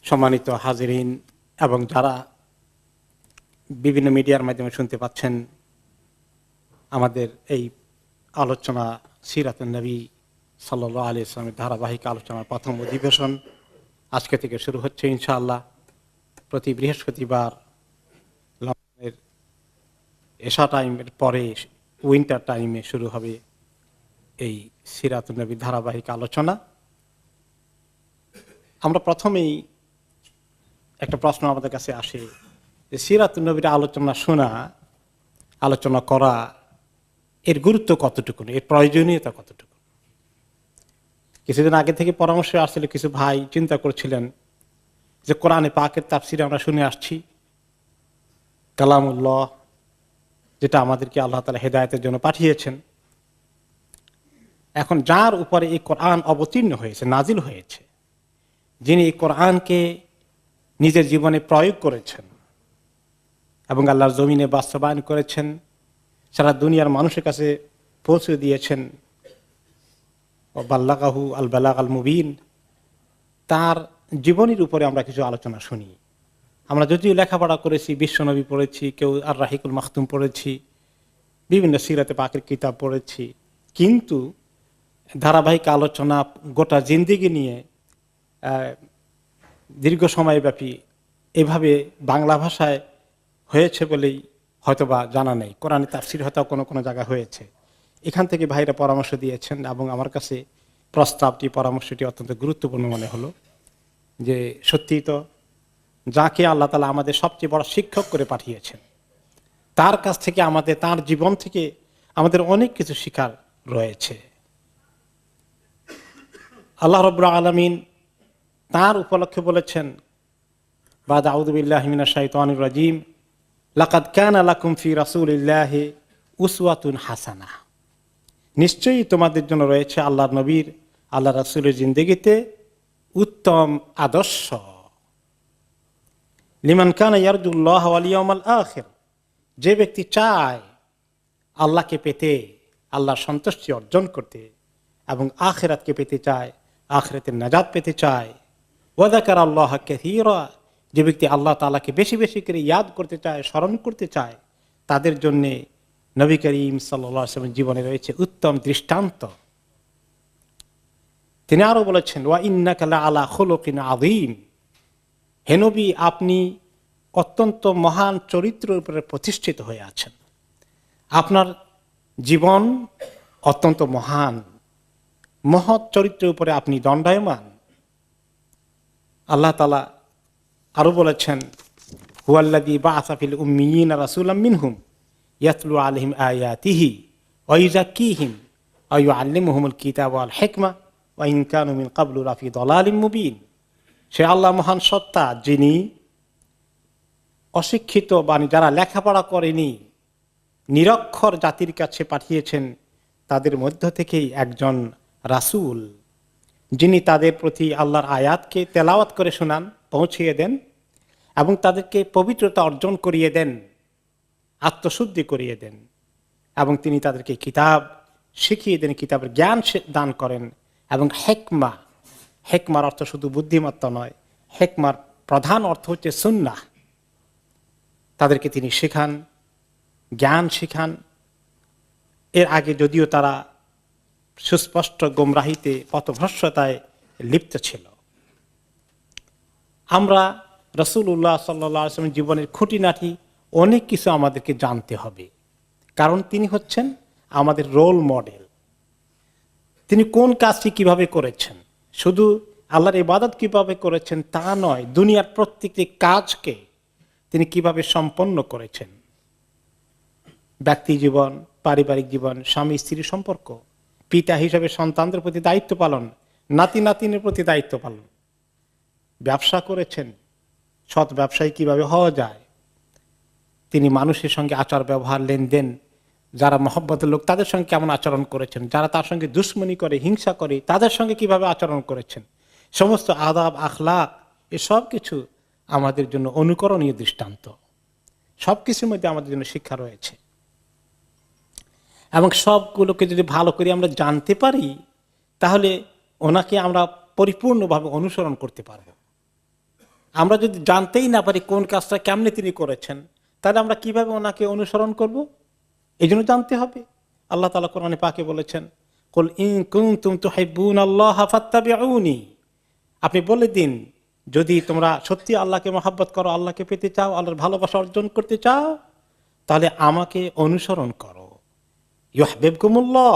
সম্মানিত হাজিরিন এবং যারা বিভিন্ন মিডিয়ার মাধ্যমে শুনতে পাচ্ছেন, আমাদের এই আলোচনা সিরাতুন নবী সাল্লাল্লাহু আলাইহি ওয়াসাল্লামের ধারাবাহিক আলোচনার প্রথম অধিবেশন আজকে থেকে শুরু হচ্ছে ইনশাআল্লাহ। প্রতি বৃহস্পতিবার লন্ডনের এশা টাইমের পরে উইন্টার টাইমে শুরু হবে এই সিরাতুন নবীর ধারাবাহিক আলোচনা। আমরা প্রথমেই একটা প্রশ্ন আমাদের কাছে আসে যে সিরাতুন নবীর আলোচনা শোনা, আলোচনা করা, এর গুরুত্ব কতটুকু, এর প্রয়োজনীয়তা কতটুকু। কিছুদিন আগে থেকে পরামর্শ আসছিল, কিছু ভাই চিন্তা করছিলেন যে কোরআনে পাকের তাফসির আমরা শুনে আসছি, কালামুল্লাহ, যেটা আমাদেরকে আল্লাহ তাআলা হেদায়েতের জন্য পাঠিয়েছেন। এখন যার উপরে এই কোরআন অবতীর্ণ হয়েছে, নাজিল হয়েছে, যিনি এই কোরআনকে নিজের জীবনে প্রয়োগ করেছেন এবং আল্লাহর জমিনে বাস্তবায়ন করেছেন, সারা দুনিয়ার মানুষের কাছে পৌঁছে দিয়েছেন, বাল্লাগাহু আল বালাগ আল মুবিন, তার জীবনের উপরে আমরা কিছু আলোচনা শুনি। আমরা যদিও লেখাপড়া করেছি, বিশ্বনবী পড়েছি, কেউ আর রাহিকুল মাখতুম পড়েছি, বিভিন্ন সিরাতে পাকের কিতাব পড়েছি, কিন্তু ধারাবাহিক আলোচনা গোটা জিন্দেগি নিয়ে দীর্ঘ সময়ব্যাপী এভাবে বাংলা ভাষায় হয়েছে বলেই হয়তোবা জানা নেই। কোরআনে তাফসির হয়তো কোনো কোনো জায়গায় হয়েছে। এখান থেকে ভাইরা পরামর্শ দিয়েছেন এবং আমার কাছে প্রস্তাবটি, পরামর্শটি অত্যন্ত গুরুত্বপূর্ণ মনে হলো যে সত্যিই তো যাকে আল্লাহ তাআলা আমাদের সবচেয়ে বড় শিক্ষক করে পাঠিয়েছেন, তার কাছ থেকে আমাদের, তার জীবন থেকে আমাদের অনেক কিছু শিখার রয়েছে। আল্লাহ রাব্বুল আলামিন তার উপলক্ষে বলেছেন, বাদ আউযু বিল্লাহি মিনাশ শাইতানির রাজীম, লাকাদ কানা লাকুম ফি রাসূলিল্লাহি উসওয়াতুন হাসানাহ, নিশ্চয়ই তোমাদের জন্য রয়েছে আল্লাহর নবীর, আল্লাহ রাসূলের জিন্দেগিতে উত্তম আদর্শ। লিমান কানা ইয়ারজুল্লাহ ওয়াল ইয়াউমাল আখির, যে ব্যক্তি চায় আল্লাহকে পেতে, আল্লাহর সন্তুষ্টি অর্জন করতে এবং আখিরাতকে পেতে চায়, আখিরাতের নাজাত পেতে চায়। ওয়া যাকারাল্লাহ কাসীরা, যে ব্যক্তি আল্লাহ তাআলাকে বেশি বেশি করে ইয়াদ করতে চায়, স্মরণ করতে চায়, তাদের জন্য নবী করিম সাল্লাল্লাহু আলাইহি ওয়াসাল্লামের জীবনে রয়েছে উত্তম দৃষ্টান্ত। তিনি আরো বলেছেন, ওয়া ইন্নাকা লাআলা খুলুকিন আযীম, হে নবী, আপনি অত্যন্ত মহান চরিত্রের উপরে প্রতিষ্ঠিত হয়ে আছেন, আপনার জীবন অত্যন্ত মহান, মহৎ চরিত্রের উপরে আপনি দণ্ডায়মান। আল্লাহ তাআলা আরো বলেছেন, হুয়াল্লাযী বাআসা ফিল উম্মিয়িনা রাসূলাম মিনহুম ইয়াতলু আলাইহিম আয়াতিহি ওয়া ইউযাক্কিহিম ওয়া ইউআল্লিমুহুমুল কিতাবা ওয়াল হিকমা ওয়া ইন কানু মিন ক্বাবলু লাফি দালালিম মুবিন। সে আল্লাহ মহান সত্তা, যিনি অশিক্ষিত বাণী, যারা লেখাপড়া করেনি, নিরক্ষর জাতির কাছে পাঠিয়েছেন, তাদের মধ্য থেকেই একজন রাসূল, যিনি তাদের প্রতি আল্লাহর আয়াতকে তেলাওয়াত করে শোনান, পৌঁছিয়ে দেন এবং তাদেরকে পবিত্রতা অর্জন করিয়ে দেন, আত্মশুদ্ধি করিয়ে দেন এবং তিনি তাদেরকে কিতাব শিখিয়ে দেন, কিতাবের জ্ঞান দান করেন এবং হেকমা, হেকমার অর্থ শুধু বুদ্ধিমত্তা নয়, হেকমার প্রধান অর্থ হচ্ছে সুন্নাহ, তাদেরকে তিনি শেখান, জ্ঞান শিখান। এর আগে যদিও তারা সুস্পষ্ট গোমরাহিতে, পথভ্রষ্টতায় লিপ্ত ছিল। আমরা রাসূলুল্লাহ সাল্লাল্লাহু আলাইহি ওয়াসাল্লামের জীবনের খুঁটিনাটি অনেক কিছু আমাদেরকে জানতে হবে, কারণ তিনি হচ্ছেন আমাদের রোল মডেল। তিনি কোন কাজটি কিভাবে করেছেন, শুধু আল্লাহর ইবাদত কিভাবে করেছেন তা নয়, দুনিয়ার প্রত্যেকটি কাজকে তিনি কিভাবে সম্পন্ন করেছেন। ব্যক্তি জীবন, পারিবারিক জীবন, স্বামী স্ত্রীর সম্পর্ক, পিতা হিসেবে সন্তানদের প্রতি দায়িত্ব পালন, নাতি নাতিনের প্রতি দায়িত্ব পালন, ব্যবসা করেছেন, সৎ ব্যবসায়ী কিভাবে হওয়া যায়, তিনি মানুষের সঙ্গে আচার ব্যবহার, লেনদেন, যারা মহব্বতের লোক তাদের সঙ্গে কেমন আচরণ করেছেন, যারা তার সঙ্গে দুশ্মনী করে, হিংসা করে, তাদের সঙ্গে কিভাবে আচরণ করেছেন, সমস্ত আদাব, আখলাক, এসব কিছু আমাদের জন্য অনুকরণীয় দৃষ্টান্ত। সব কিছুর মধ্যে আমাদের জন্য শিক্ষা রয়েছে এবং সবগুলোকে যদি ভালো করে আমরা জানতে পারি, তাহলে ওনাকে আমরা পরিপূর্ণভাবে অনুসরণ করতে পারব। আমরা যদি জানতেই না পারি কোন কাজটা কেমনে তিনি করেছেন, তাহলে আমরা কিভাবে ওনাকে অনুসরণ করব? এই জন্য জানতে হবে। আল্লাহ তাআলা কোরআনে পাকে বলেছেন, কুল ইন কুনতুম তুহিব্বুনাল্লাহা ফাত্তাবিউনি, আপনি বলে দিন, যদি তোমরা সত্যি আল্লাহকে মহব্বত করো, আল্লাহকে পেতে চাও, আল্লাহর ভালোবাসা অর্জন করতে চাও, তাহলে আমাকে অনুসরণ করো। ইউহিব্বুকুমুল্লাহ,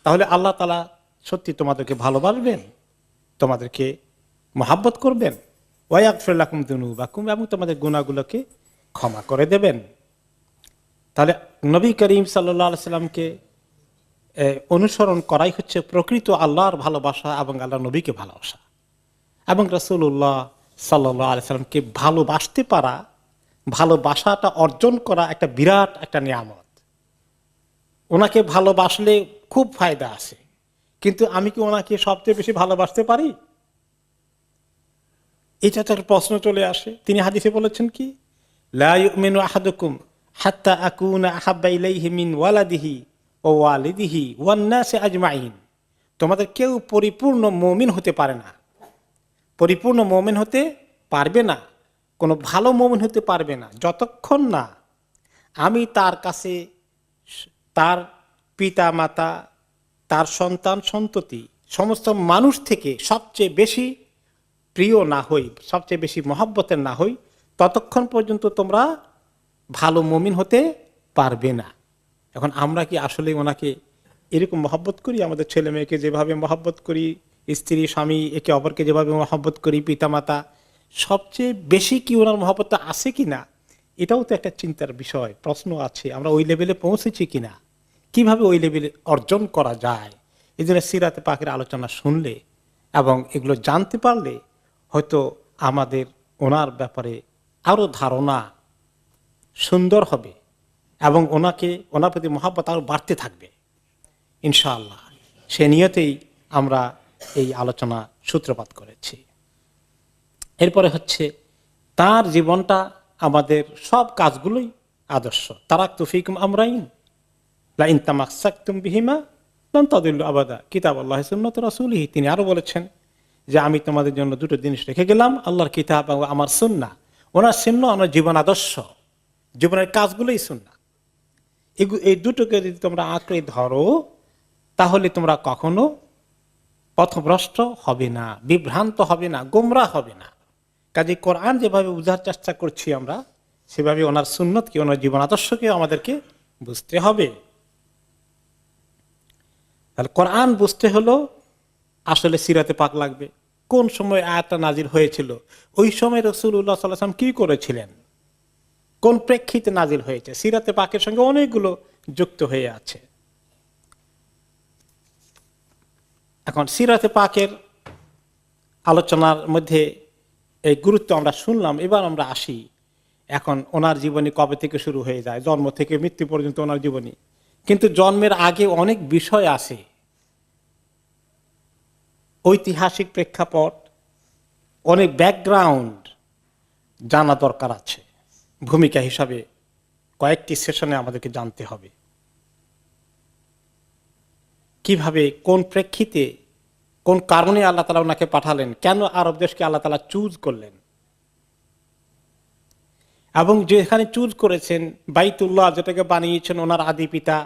তাহলে আল্লাহ তাআলা সত্যি তোমাদেরকে ভালোবাসবেন, তোমাদেরকে মহব্বত করবেন। ওয়া ইয়াগফির লাকুম যুনুবাকুম, এবং তোমাদের গুনাহগুলোকে ক্ষমা করে দেবেন। তাহলে নবী করিম সাল্লাল্লাহু আলাইহি সাল্লামকে অনুসরণ করাই হচ্ছে প্রকৃত আল্লাহর ভালোবাসা এবং আল্লাহ নবীকে ভালোবাসা। এবং রাসূলুল্লাহ সাল্লাল্লাহু আলাইহি সাল্লামকে ভালোবাসতে পারা, ভালোবাসাটা অর্জন করা একটা বিরাট একটা নিয়ামত। ওনাকে ভালোবাসলে খুব ফায়দা আছে, কিন্তু আমি কি ওনাকে সবচেয়ে বেশি ভালোবাসতে পারি? এটা তো একটা প্রশ্ন চলে আসে। তিনি হাদিসে বলেছেন কি, লা ইউমিনু আহাদুকুম হাত্তা আকুনা আহাব্বা ইলাইহি মিন ওয়ালাদিহি ওয়া ওয়ালিদিহি ওয়ান নাসি আজমাইন, তোমাদের কেউ পরিপূর্ণ মুমিন হতে পারে না, পরিপূর্ণ মুমিন হতে পারবে না, কোনো ভালো মুমিন হতে পারবে না, যতক্ষণ না আমি তার কাছে, তার পিতা মাতা, তার সন্তান সন্ততি, সমস্ত মানুষ থেকে সবচেয়ে বেশি প্রিয় না হই, সবচেয়ে বেশি মহব্বতের না হই, ততক্ষণ পর্যন্ত তোমরা ভালো মুমিন হতে পারবে না। এখন আমরা কি আসলে ওনাকে এরকম মহব্বত করি? আমাদের ছেলে মেয়েকে যেভাবে মহব্বত করি, স্ত্রী স্বামী একে অপরকে যেভাবে মহব্বত করি, পিতামাতা, সবচেয়ে বেশি কি ওনার মহব্বতটা আছে কিনা, এটাও তো একটা চিন্তার বিষয়, প্রশ্ন আছে। আমরা ওই লেভেলে পৌঁছেছি কিনা, কিভাবে ওই লেভেলে অর্জন করা যায়? এই জন্য সিরাতে পাকের আলোচনা শুনলে এবং এগুলো জানতে পারলে হয়তো আমাদের ওনার ব্যাপারে আরো ধারণা সুন্দর হবে এবং ওনার প্রতি মহব্বত আরো বাড়তে থাকবে ইনশাআল্লাহ। সে নিয়তেই আমরা এই আলোচনা সূত্রপাত করেছি। এরপরে হচ্ছে তার জীবনটা আমাদের সব কাজগুলোই আদর্শ। তারাকতু ফীকুম আমরাইন লা ইন তামাসসাকতুম বিহিমা লান তাদিল্লু আবাদা কিতাবুল্লাহি সুন্নাতু রাসূলিহি। তিনি আরো বলেছেন যে আমি তোমাদের জন্য দুটো জিনিস রেখে গেলাম, আল্লাহর কিতাব এবং আমার সুন্নাহ। ওনার সুন্নাহ আমার জীবন আদর্শ, জীবনের কাজগুলোই সুন্নাহ। এই দুটোকে যদি তোমরা আঁকড়ে ধরো, তাহলে তোমরা কখনো পথভ্রষ্ট হবে না, বিভ্রান্ত হবে না, গোমরাহ হবে না। কাজে কোরআন যেভাবে বুঝার চেষ্টা করছি আমরা, সেভাবে ওনার সুন্নতকে, ওনার জীবন আদর্শকে আমাদেরকে বুঝতে হবে। তাহলে কোরআন বুঝতে হলো আসলে সিরাতে পাক লাগবে। কোন সময় আয়াতটা নাজিল হয়েছিল, ওই সময় রাসূলুল্লাহ সাল্লাল্লাহু আলাইহি ওয়াসাল্লাম কি করেছিলেন, কোন প্রেক্ষিতে নাজিল হয়েছে, সিরাতে পাকের সঙ্গে অনেকগুলো যুক্ত হয়ে আছে। এখন সিরাতে পাকের আলোচনার মধ্যে এই গুরুত্ব আমরা শুনলাম। এবার আমরা আসি, এখন ওনার জীবনী কবে থেকে শুরু হয়ে যায়, জন্ম থেকে মৃত্যু পর্যন্ত ওনার জীবনী। কিন্তু জন্মের আগে অনেক বিষয় আছে, ঐতিহাসিক প্রেক্ষাপট, অনেক ব্যাকগ্রাউন্ড জানা দরকার আছে। ভূমিকা হিসাবে কয়েকটি সেশনে আমাদেরকে জানতে হবে কিভাবে, কোন প্রেক্ষিতে, কোন কারণে আল্লাহ তাআলা ওনাকে পাঠালেন, কেন আরব দেশকে আল্লাহ তাআলা চুজ করলেন, এবং যেখানে চুজ করেছেন বাইতুল্লাহ, যেটাকে বানিয়েছেন ওনার আদি পিতা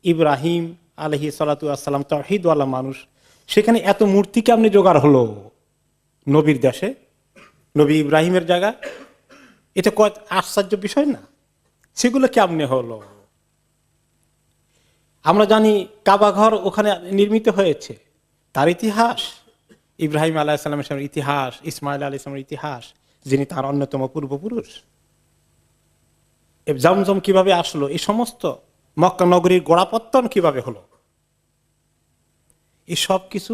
ইব্রাহিম আলাইহিস সালাতু ওয়াস সালাম, তাওহীদওয়ালা মানুষ, সেখানে এত মূর্তি কেমনে জোগাড় হলো নবীর দেশে, নবী ইব্রাহিমের জায়গা? এটা কত আশ্চর্য বিষয় না? সেগুলো কেমনে হলো? আমরা জানি কাবা ঘর ওখানে নির্মিত হয়েছে, তার ইতিহাস, ইব্রাহিম আলাইহিস সালামের ইতিহাস, ইসমাইল আলাইহিস সালামের ইতিহাস, যিনি তার অন্যতম পূর্বপুরুষ। জমজম কিভাবে আসলো, এই সমস্ত মক্কা নগরীর গোড়াপত্তন কিভাবে হলো, এই সব কিছু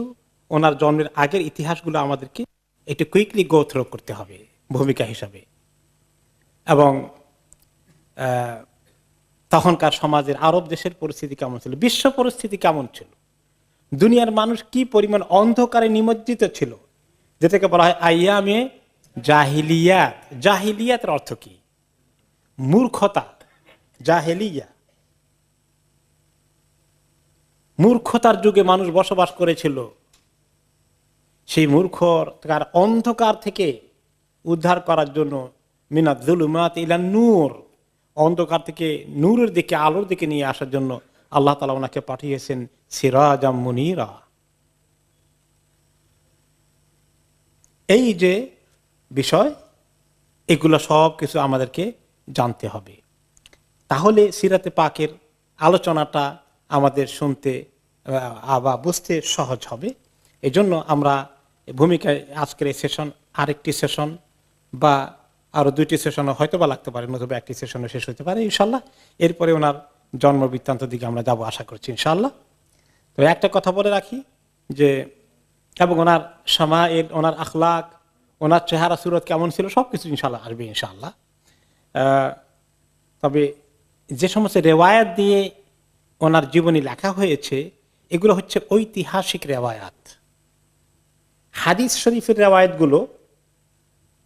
ওনার জন্মের আগের ইতিহাসগুলো আমাদেরকে একটু কুইকলি গো থ্রু করতে হবে ভূমিকা হিসাবে। এবং তখনকার সমাজের, আরব দেশের পরিস্থিতি কেমন ছিল, বিশ্ব পরিস্থিতি কেমন ছিল, দুনিয়ার মানুষ কি পরিমাণ অন্ধকারে নিমজ্জিত ছিল, যেটাকে বলা হয় আইয়ামে জাহিলিয়াত। জাহিলিয়াতের অর্থ কি? মূর্খতা। জাহেলিয়া, মূর্খতার যুগে মানুষ বসবাস করেছিল। সেই মূর্খতার অন্ধকার থেকে উদ্ধার করার জন্য মিনাত যুলুমাত ইলা নূর, অন্ধকার থেকে নূরের দিকে, আলোর দিকে নিয়ে আসার জন্য আল্লাহ তাআলা ওনাকে পাঠিয়েছেন সিরাজাম মুনীরা। এই যে বিষয়, এগুলো সব কিছু আমাদেরকে জানতে হবে। তাহলে সিরাতে পাকের আলোচনাটা আমাদের শুনতে বা বুঝতে সহজ হবে। এই জন্য আমরা ভূমিকায় আজকের এই সেশন, আরেকটি সেশন বা আরো 2টি সেশন হয়তো বা লাগতে পারে, নতুবা একটি সেশনে শেষ হতে পারে ইনশাল্লাহ। এরপরে ওনার জন্ম বৃত্তান্ত দিকে আমরা যাব আশা করছি ইনশাল্লাহ। তো একটা কথা বলে রাখি যে, এবং ওনার শামাইল, ওনার আখলাক, ওনার চেহারা সুরত কেমন ছিল সবকিছু ইনশাল্লাহ আসবে ইনশাল্লাহ। তবে যে সমস্ত রেওয়ায়াত দিয়ে ওনার জীবনী লেখা হয়েছে এগুলো হচ্ছে ঐতিহাসিক রেওয়ায়াত। হাদিস শরীফের রেওয়ায়াতগুলো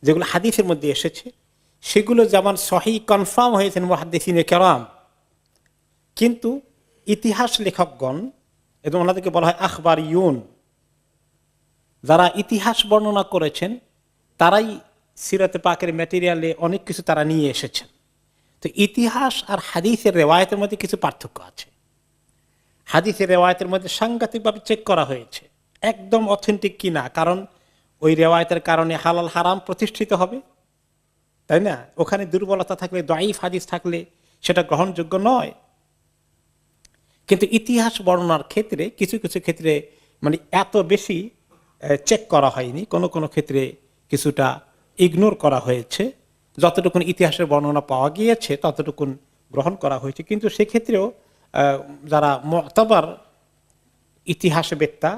যেগুলো হাদিসের মধ্যে এসেছে সেগুলো যেমন সহিহ কনফার্ম হয়েছেন মুহাদ্দিসিনে কেরাম, কিন্তু ইতিহাস লেখকগণ এবং ওনাদেরকে বলা হয় আখবারিয়ুন, যারা ইতিহাস বর্ণনা করেছেন তারাই সিরাতে পাকের ম্যাটেরিয়ালে অনেক কিছু তারা নিয়ে এসেছেন। তো ইতিহাস আর হাদিসের রেওয়ায়তের মধ্যে কিছু পার্থক্য আছে। হাদিসের রেওয়ায়তের মধ্যে সাংঘাতিকভাবে চেক করা হয়েছে একদম অথেন্টিক কিনা, কারণ ওই রেওয়ায়তের কারণে হালাল হারাম প্রতিষ্ঠিত হবে, তাই না? ওখানে দুর্বলতা থাকলে, দাঈফ হাদিস থাকলে সেটা গ্রহণযোগ্য নয়। কিন্তু ইতিহাস বর্ণনার ক্ষেত্রে কিছু কিছু ক্ষেত্রে মানে এত বেশি চেক করা হয়নি, কোনো কোনো ক্ষেত্রে কিছুটা ইগনোর করা হয়েছে। যতটুকুন ইতিহাসের বর্ণনা পাওয়া গিয়েছে ততটুকুন গ্রহণ করা হয়েছে, কিন্তু সেক্ষেত্রেও যারা মুতাবার ইতিহাসবেত্তা,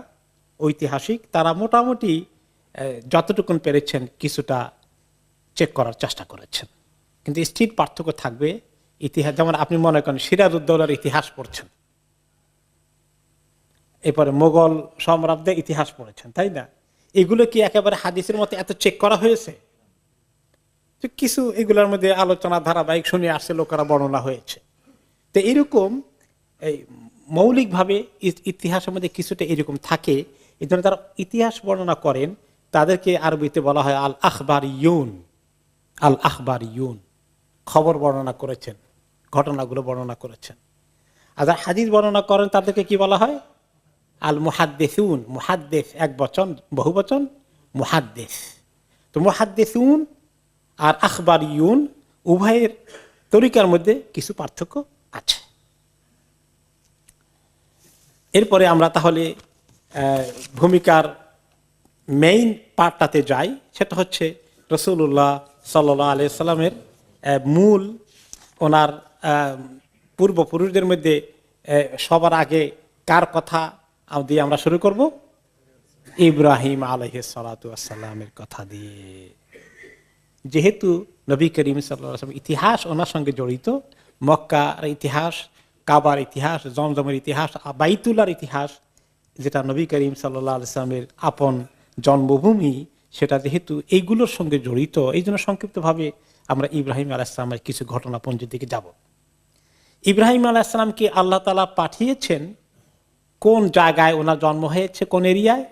ঐতিহাসিক, তারা মোটামুটি যতটুকুন পেরেছেন কিছুটা চেক করার চেষ্টা করেছেন। কিন্তু স্টিল পার্থক্য থাকবে। ইতিহাস যেমন আপনি মনে করেন সিরাজউদ্দৌলার ইতিহাস পড়ছেন, এরপরে মোগল সম্রাটদের ইতিহাস পড়েছেন, তাই না? এগুলো কি একেবারে হাদিসের মতো এত চেক করা হয়েছে? কিছু এগুলোর মধ্যে আলোচনা ধারাবাহিক শুনে আসছে, লোকেরা বর্ণনা হয়েছে। তো এরকম এই মৌলিকভাবে ইতিহাসের মধ্যে কিছুটা এরকম থাকে। এই জন্য তারা ইতিহাস বর্ণনা করেন, তাদেরকে আরবিতে বলা হয় আল আখবারিয়ুন। আল আখবারিয়ুন খবর বর্ণনা করেছেন, ঘটনাগুলো বর্ণনা করেছেন। আর যারা হাদিস বর্ণনা করেন তাদেরকে কি বলা হয়? আল মুহাদ্দিসুন। মুহাদ্দিস এক বচন, বহু বচন মুহাদ্দিস। তো মুহাদ্দিসুন আর আখবারিয়ুন উভয়ের তরিকার মধ্যে কিছু পার্থক্য আছে। এরপরে আমরা তাহলে ভূমিকার মেইন পার্টটাতে যাই। সেটা হচ্ছে রাসূলুল্লাহ সাল্লাল্লাহু আলাইহি সাল্লামের মূল, ওনার পূর্বপুরুষদের মধ্যে সবার আগে কার কথা দিয়ে আমরা শুরু করব? ইব্রাহিম আলাইহিস সালাতু ওয়াস সালামের কথা দিয়ে। যেহেতু নবী করিম সাল্লাল্লাহু আলাইহি ওয়াসাল্লাম ইতিহাস ওনার সঙ্গে জড়িত, মক্কার ইতিহাস, কাবার ইতিহাস, জমজমের ইতিহাস, বাইতুল্লাহর ইতিহাস, যেটা নবী করিম সাল্লাল্লাহু আলাইহি ওয়াসাল্লামের আপন জন্মভূমি, সেটা যেহেতু এইগুলোর সঙ্গে জড়িত, এই জন্য সংক্ষিপ্তভাবে আমরা ইব্রাহিম আলাইহিস সালামের কিছু ঘটনাপুঞ্জের দিকে যাব। ইব্রাহিম আলাইহিস সালামকে আল্লাহ তাআলা পাঠিয়েছেন কোন জায়গায়? ওনার জন্ম হয়েছে কোন এরিয়ায়?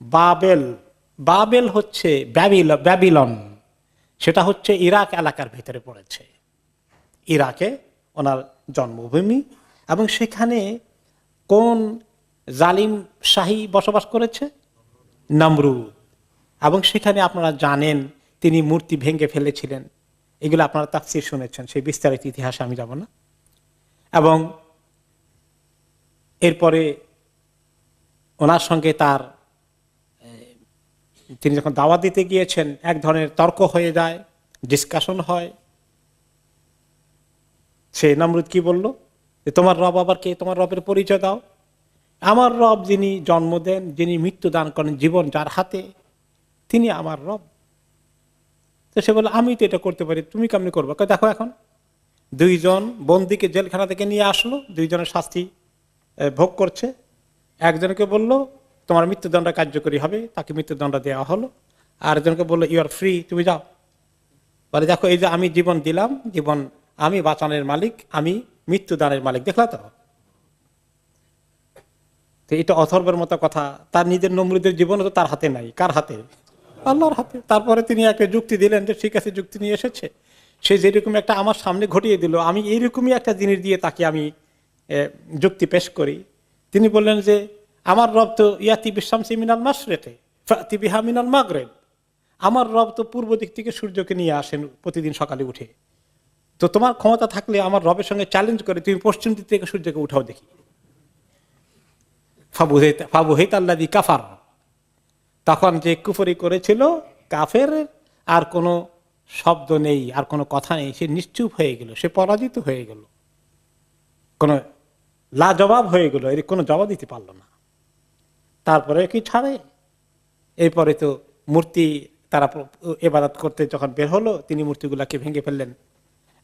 বাবেল। বাবেল হচ্ছে ব্যাবিলন, সেটা হচ্ছে ইরাক এলাকার ভিতরে পড়েছে। ইরাকে ওনার জন্মভূমি, এবং সেখানে কোন জালিম শাহী বসবাস করেছে? নমরুদ। এবং সেখানে আপনারা জানেন তিনি মূর্তি ভেঙে ফেলেছিলেন, এগুলো আপনারা তাফসীর শুনেছেন, সেই বিস্তারিত ইতিহাসে আমি যাব না। এবং এরপরে ওনার সঙ্গে তিনি যখন দাওয়াত দিতে গিয়েছেন এক ধরনের তর্ক হয়ে যায়, ডিসকাশন হয়। সে নমরুদ কি বলল যে তোমার রব আবার কে? তোমার রবের পরিচয় দাও। আমার রব যিনি জন্ম দেন, যিনি মৃত্যু দান করেন, জীবন যার হাতে, তিনি আমার রব। তো সে বলল আমি তো এটা করতে পারি, তুমি কেমনি করবো? দেখো এখন দুইজন বন্দীকে জেলখানা থেকে নিয়ে আসলো, দুইজনের শাস্তি ভোগ করছে। একজনকে বলল তোমার মৃত্যুদণ্ড কার্যকরী হবে, তাকে মৃত্যুদণ্ড দেওয়া হলো। আর একজনকে বললো ইউ আর ফ্রি, তুমি যাও। বলে দেখো এই যে আমি জীবন দিলাম, জীবন আমি বাঁচানোর মালিক, আমি মৃত্যুদানের মালিক, দেখলা তো? এটা অথর্বের মতো কথা। তার নিজের নমরুদের জীবন তো তার হাতে নাই, কার হাতে? আল্লাহর হাতে। তারপরে তিনি একটা যুক্তি দিলেন যে ঠিক আছে, যুক্তি নিয়ে এসেছে, সে যেরকম একটা আমার সামনে ঘটিয়ে দিল, আমি এইরকমই একটা জিনিস দিয়ে তাকে আমি যুক্তি পেশ করি। তিনি বললেন যে আমার রব তো ইয়াতি বিশামসি মিনাল মাশরিকি ফাতি বিহা মিনাল মাগরিব, আমার রব তো পূর্ব দিক থেকে সূর্যকে নিয়ে আসেন প্রতিদিন সকালে উঠে, তো তোমার ক্ষমতা থাকলে আমার রবের সঙ্গে চ্যালেঞ্জ করে তুমি পশ্চিম দিক থেকে সূর্যকে উঠাও দেখি। ফাবুহিত আল্লাযী কাফার, তখন যে কুফরি করেছিল কাফের আর কোনো শব্দ নেই, আর কোনো কথা নেই, সে নিশ্চুপ হয়ে গেল, সে পরাজিত হয়ে গেল, কোনো লাজবাব হয়ে গেল, এর কোনো জবাব দিতে পারলো না। তারপরে কি ছাড়ে, এরপরে তো মূর্তি তারা ইবাদত করতে যখন বের হলো, তিনি মূর্তিগুলাকে ভেঙে ফেললেন,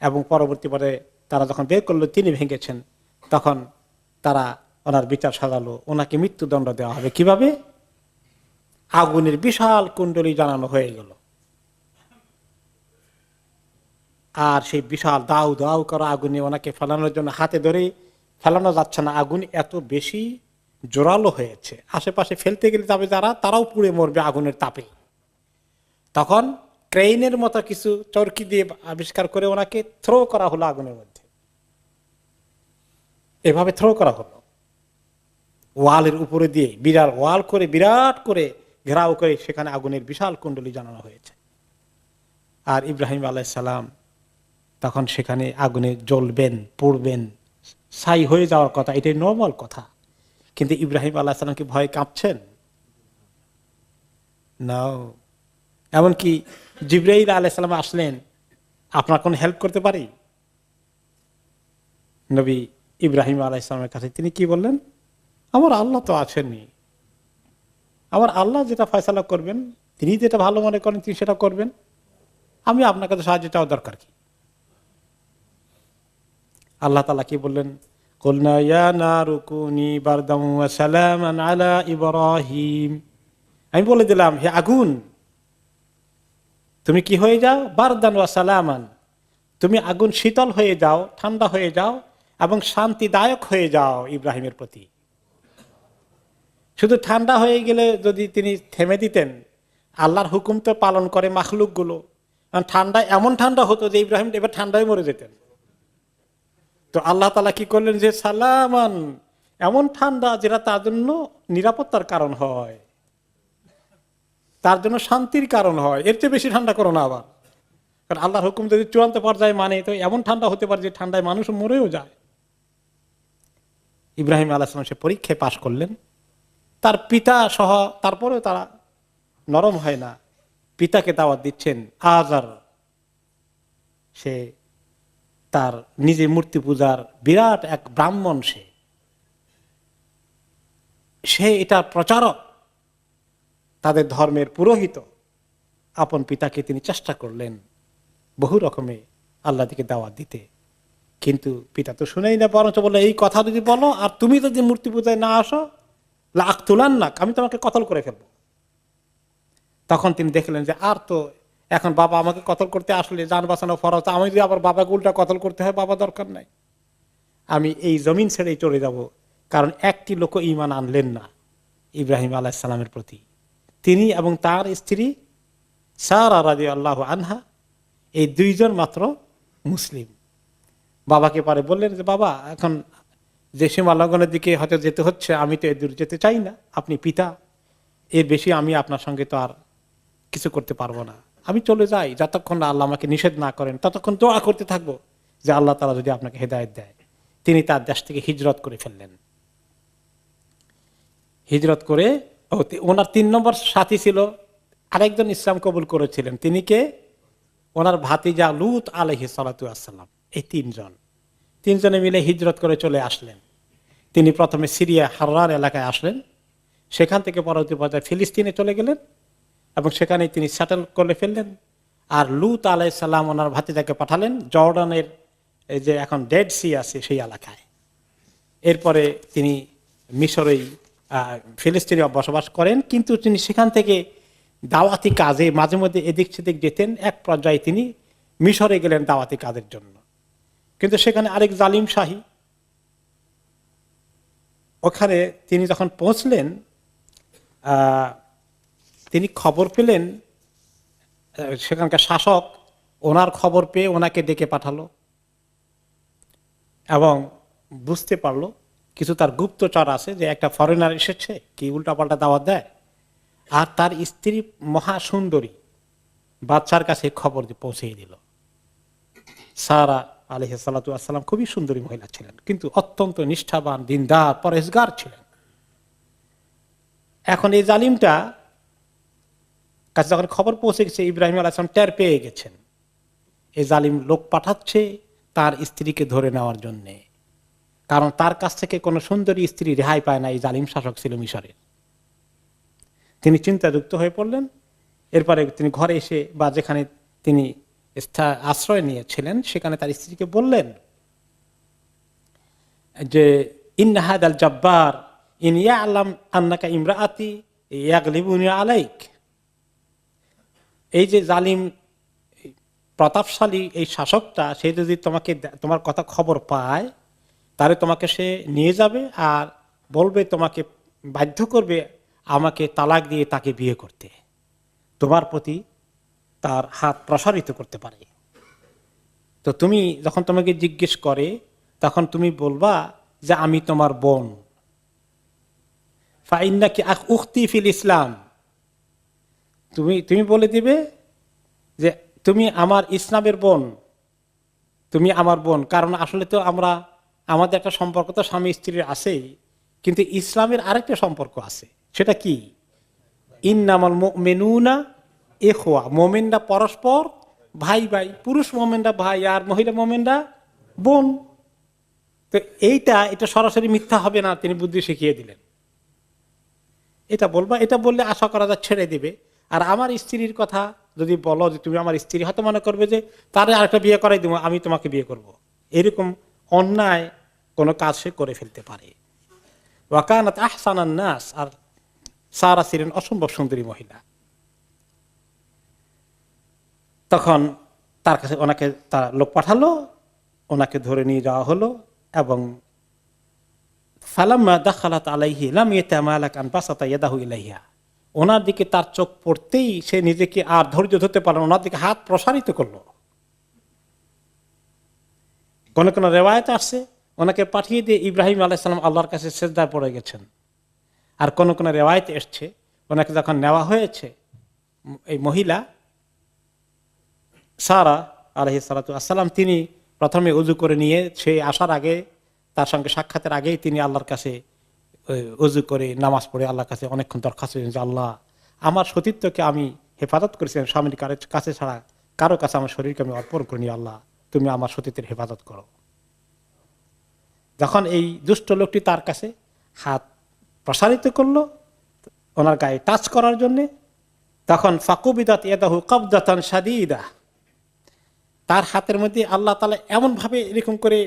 এবং পরবর্তী পরে তারা যখন বের করলো তিনি ভেঙেছেন, তখন তারা ওনার বিচার সাজালো, ওনাকে মৃত্যুদণ্ড দেওয়া হবে। কিভাবে? আগুনের বিশাল কুণ্ডলী জানানো হয়ে গেল, আর সেই বিশাল দাউ দাউ করা আগুনে ওনাকে ফেলানোর জন্য হাতে ধরে ফেলানো যাচ্ছে না, আগুন এত বেশি জোরালো হয়েছে, আশেপাশে ফেলতে গেলে তবে যারা, তারাও পুড়ে মরবে আগুনের তাপে। তখন ক্রেইনের মতো কিছু চরকি দিয়ে আবিষ্কার করে ওনাকে থ্রো করা হলো আগুনের মধ্যে, এভাবে থ্রো করা হলো ওয়ালের উপরে দিয়ে, বিরাট ওয়াল করে, বিরাট করে ঘেরাও করে, সেখানে আগুনের বিশাল কুণ্ডলী জানানো হয়েছে। আর ইব্রাহিম আলাইহিস সালাম তখন সেখানে আগুনে জ্বলবেন, পুড়বেন, ছাই হয়ে যাওয়ার কথা, এটাই নরমাল কথা। কিন্তু ইব্রাহিম আলাইহিস সালাম কি ভয়ে কাঁপছেন? না। এমনকি জিবরাইল আলাইহিস সালাম আসলেন, আপনার কোন হেল্প করতে পারি? নবী ইব্রাহিম আলাইহিস সালামের কাছে তিনি কি বললেন? আমার আল্লাহ তো আছেনই, আমার আল্লাহ যেটা ফয়সালা করবেন, তিনি যেটা ভালো মনে করেন তিনি সেটা করবেন, আমি আপনার কাছে সাহায্য চাওয়া দরকার কি? আল্লাহ তাআলা কি বললেন? কুলনা ইয়া নারু কুনি বারদাম ওয়া সালামান আলা ইব্রাহিম, আমি বলে দিলাম হে আগুন তুমি কি হয়ে যাও, বারদান ওয়া সালামান, তুমি আগুন শীতল হয়ে যাও, ঠান্ডা হয়ে যাও, এবং শান্তিদায়ক হয়ে যাও ইব্রাহিমের প্রতি। শুধু ঠান্ডা হয়ে গেলে যদি তিনি থেমে দিতেন, আল্লাহর হুকুম তো পালন করে মাখলুকগুলো, ঠান্ডা এমন ঠান্ডা হতো যে ইব্রাহিম এবার ঠান্ডায় মরে যেতেন। তো আল্লাহ তাআলা কি করলেন যে সালামান, এমন ঠান্ডা যেটা তার জন্য নিরাপত্তার কারণ হয়, তার জন্য শান্তির কারণ হয়, এর চেয়ে বেশি ঠান্ডা করো না আবার। কারণ আল্লাহর হুকুম যদি চূড়ান্ত পর্যায়ে মানে, তো এমন ঠান্ডা হতে পারে যে ঠান্ডায় মানুষ মরেও যায়। ইব্রাহিম আলাইহিস সালাম সে পরীক্ষায় পাশ করলেন, তার পিতা সহ, তারপরেও তারা নরম হয় না। পিতাকে দাওয়াত দিচ্ছেন, আজার, সে তার নিজে মূর্তি পূজার বিরাট এক ব্রাহ্মণ, সে এটা প্রচারক, তাদের ধর্মের পুরোহিত। আপন পিতাকে তিনি চেষ্টা করলেন বহু রকমে আল্লাহ দিকে দাওয়াত দিতে, কিন্তু পিতা তো শুনেই না, বরঞ্চ বললো এই কথা যদি বলো আর তুমি যদি মূর্তি পূজায় না আসো লাকতুলান্নাক, আমি তোমাকে কতল করে ফেলবো। তখন তিনি দেখলেন যে আর তো এখন বাবা আমাকে কতল করতে আসলে জান বাঁচানো ফরজ, আমি যদি আবার বাবাকে উল্টা কতল করতে হয়, বাবা দরকার নাই, আমি এই জমিন ছেড়েই চলে যাব। কারণ একটি লোক ঈমান আনলেন না ইব্রাহিম আলাইহিস সালামের প্রতি, তিনি এবং তার স্ত্রী সারা রাদিয়াল্লাহু আনহা, এই দুইজন মাত্র মুসলিম। বাবাকে পরে বললেন যে বাবা, এখন যে সীমা লঙ্ঘনের দিকে হয়তো যেতে হচ্ছে, আমি তো এর দূর যেতে চাই না, আপনি পিতা, এর বেশি আমি আপনার সঙ্গে তো আর কিছু করতে পারবো না, আমি চলে যাই, যতক্ষণ না আল্লাহ আমাকে নিষেধ না করেন ততক্ষণ দোয়া করতে থাকবো যে আল্লাহ তাআলা যদি আপনাকে হেদায়েত দেয়। তিনি তার দেশ থেকে হিজরত করে ফেললেন। হিজরত করে ওনার 3 নম্বর সাথী ছিল আরেকজন, ইসলাম কবুল করেছিলেন, তিনি কে? ওনার ভাতিজা লূত আলাইহিস সালাতু ওয়াস সালাম। এই তিনজনে মিলে হিজরত করে চলে আসলেন। তিনি প্রথমে সিরিয়া হাররান এলাকায় আসলেন, সেখান থেকে পরবর্তী পর্যায়ে ফিলিস্তিনে চলে গেলেন এবং সেখানে তিনি সেটেল করে ফেললেন। আর লূত আলাইহিস সালাম ওনার ভাতিজাকে পাঠালেন জর্ডানের এই যে এখন ডেড সি আছে সেই এলাকায়। এরপরে তিনি মিশরেই ফিলিস্তিনে বসবাস করেন, কিন্তু তিনি সেখান থেকে দাওয়াতি কাজে মাঝে মধ্যে এদিক সেদিক যেতেন। এক পর্যায়ে তিনি মিশরে গেলেন দাওয়াতি কাজের জন্য, কিন্তু সেখানে আরেক জালিম শাহী, ওখানে তিনি যখন পৌঁছলেন তিনি খবর পেলেন সেখানকার শাসক ওনার খবর পেয়ে ওনাকে ডেকে পাঠালো এবং বুঝতে পারলো কিছু তার গুপ্তচর আছে যে একটা ফরেনার এসেছে, কি উল্টাপাল্টা দাওয়াত দেয়, আর তার স্ত্রী মহা সুন্দরী, বাদশার কাছে খবর পৌঁছে দিল। সারা আলাইহিস সালাতু ওয়াস সালাম খুবই সুন্দরী মহিলা ছিলেন, কিন্তু অত্যন্ত নিষ্ঠাবান, দিনদার, পরহেজগার ছিলেন। এখন এই জালিমটা কাছে যখন খবর পৌঁছে গেছে, ইব্রাহিম আলাইহিস সালাম টের পেয়ে গেছেন এই জালিম লোক পাঠাচ্ছে তার স্ত্রীকে ধরে নেওয়ার জন্যে, কারণ তার কাছ থেকে কোনো সুন্দরী স্ত্রী রেহাই পায় না। এই জালিম শাসক ছিল মিশরের। তিনি চিন্তাযুক্ত হয়ে পড়লেন। এরপরে তিনি ঘরে এসে বা যেখানে তিনি আশ্রয় নিয়েছিলেন সেখানে তার স্ত্রীকে বললেন যে ইন্না হাদাল জাব্বার ইন ইয়ালাম আন্নাকা ইমরাআতি ইয়াগলিবুনি আলাইক। এই যে জালিম প্রতাপশালী এই শাসকটা, সে যদি তোমার কথা খবর পায়, তাহলে তোমাকে সে নিয়ে যাবে আর বলবে, তোমাকে বাধ্য করবে আমাকে তালাক দিয়ে তাকে বিয়ে করতে, তোমার প্রতি তার হাত প্রসারিত করতে পারে। তো তুমি যখন তোমাকে জিজ্ঞেস করে তখন তুমি বলবা যে আমি তোমার বোন, ফাইন্নাকি আখ উখতি ফিল ইসলাম, তুমি বলে দিবে যে তুমি আমার ইসলামের বোন, তুমি আমার বোন। কারণ আসলে তো আমাদের একটা সম্পর্ক তো স্বামী স্ত্রীর আছেই, কিন্তু ইসলামের আরেকটা সম্পর্ক আছে। সেটা কি? ইন্নামাল মুমিনুনা ইখওয়া, মুমিনরা পরস্পর ভাই ভাই, পুরুষ মুমিনরা ভাই আর মহিলা মুমিনরা বোন। তো এটা সরাসরি মিথ্যা হবে না, তিনি বুদ্ধি শিখিয়ে দিলেন। এটা বলবা, এটা বললে আশা করা যায় ছেড়ে দিবে। আর আমার স্ত্রীর কথা যদি বলো যে তুমি আমার স্ত্রী, হয়তো মনে করবে যে তারে আরেকটা বিয়ে করাই দেবো, আমি তোমাকে বিয়ে করব। এরকম অন্যায় কোনো কাজ সে করে ফেলতে পারে। ওয়াকানাত আহসানান নাস, আর সারা ছিলেন অসম্ভব সুন্দরী মহিলা। তখন তার কাছে ওনাকে তার লোক পাঠালো, ওনাকে ধরে নিয়ে যাওয়া হলো এবং ফালাম্মা দাখালাত আলাইহি লাম ইয়াতামালাক আন বাসাতা ইয়াদাহু ইলাইহা, ওনার দিকে তার চোখ পড়তেই সে নিজেকে আর ধৈর্য ধরতে পারল না, ওনার দিকে হাত প্রসারিত করলো। কোন কোন রেওয়ায়েত আসছে ওনাকে পাঠিয়ে দিয়ে ইব্রাহিম আলাইহিস সালাম আল্লাহর কাছে সিজদায় পড়ে গেছেন। আর কোন কোন রেওয়ায়েত এসছে ওনাকে যখন নেওয়া হয়েছে, এই মহিলা সারা আলাইহিস সালাতু ওয়াস সালাম, তিনি প্রথমে উজু করে নিয়ে, সে আসার আগে, তার সঙ্গে সাক্ষাতের আগেই তিনি আল্লাহর কাছে উজু করে নামাজ পড়ে আল্লাহর কাছে অনেকক্ষণ দরখাস্ত করেছেন যে আল্লাহ, আমার সতীত্বকে আমি হেফাজত করেছিলাম, স্বামীর কাছে ছাড়া কারো কাছে আমার শরীরকে আমি অর্পণ করিনি, আল্লাহ তুমি আমার সতীত্বের হেফাজত করো। যখন এই দুষ্ট লোকটি তার কাছে হাত প্রসারিত করলো ওনার গায়ে টাচ করার জন্যে, তখন ফাকুবিদাত ইয়াদাহু কবদাতান শাদীদা, তার হাতের মধ্যে আল্লাহ তাআলা এমন ভাবে এরকম করে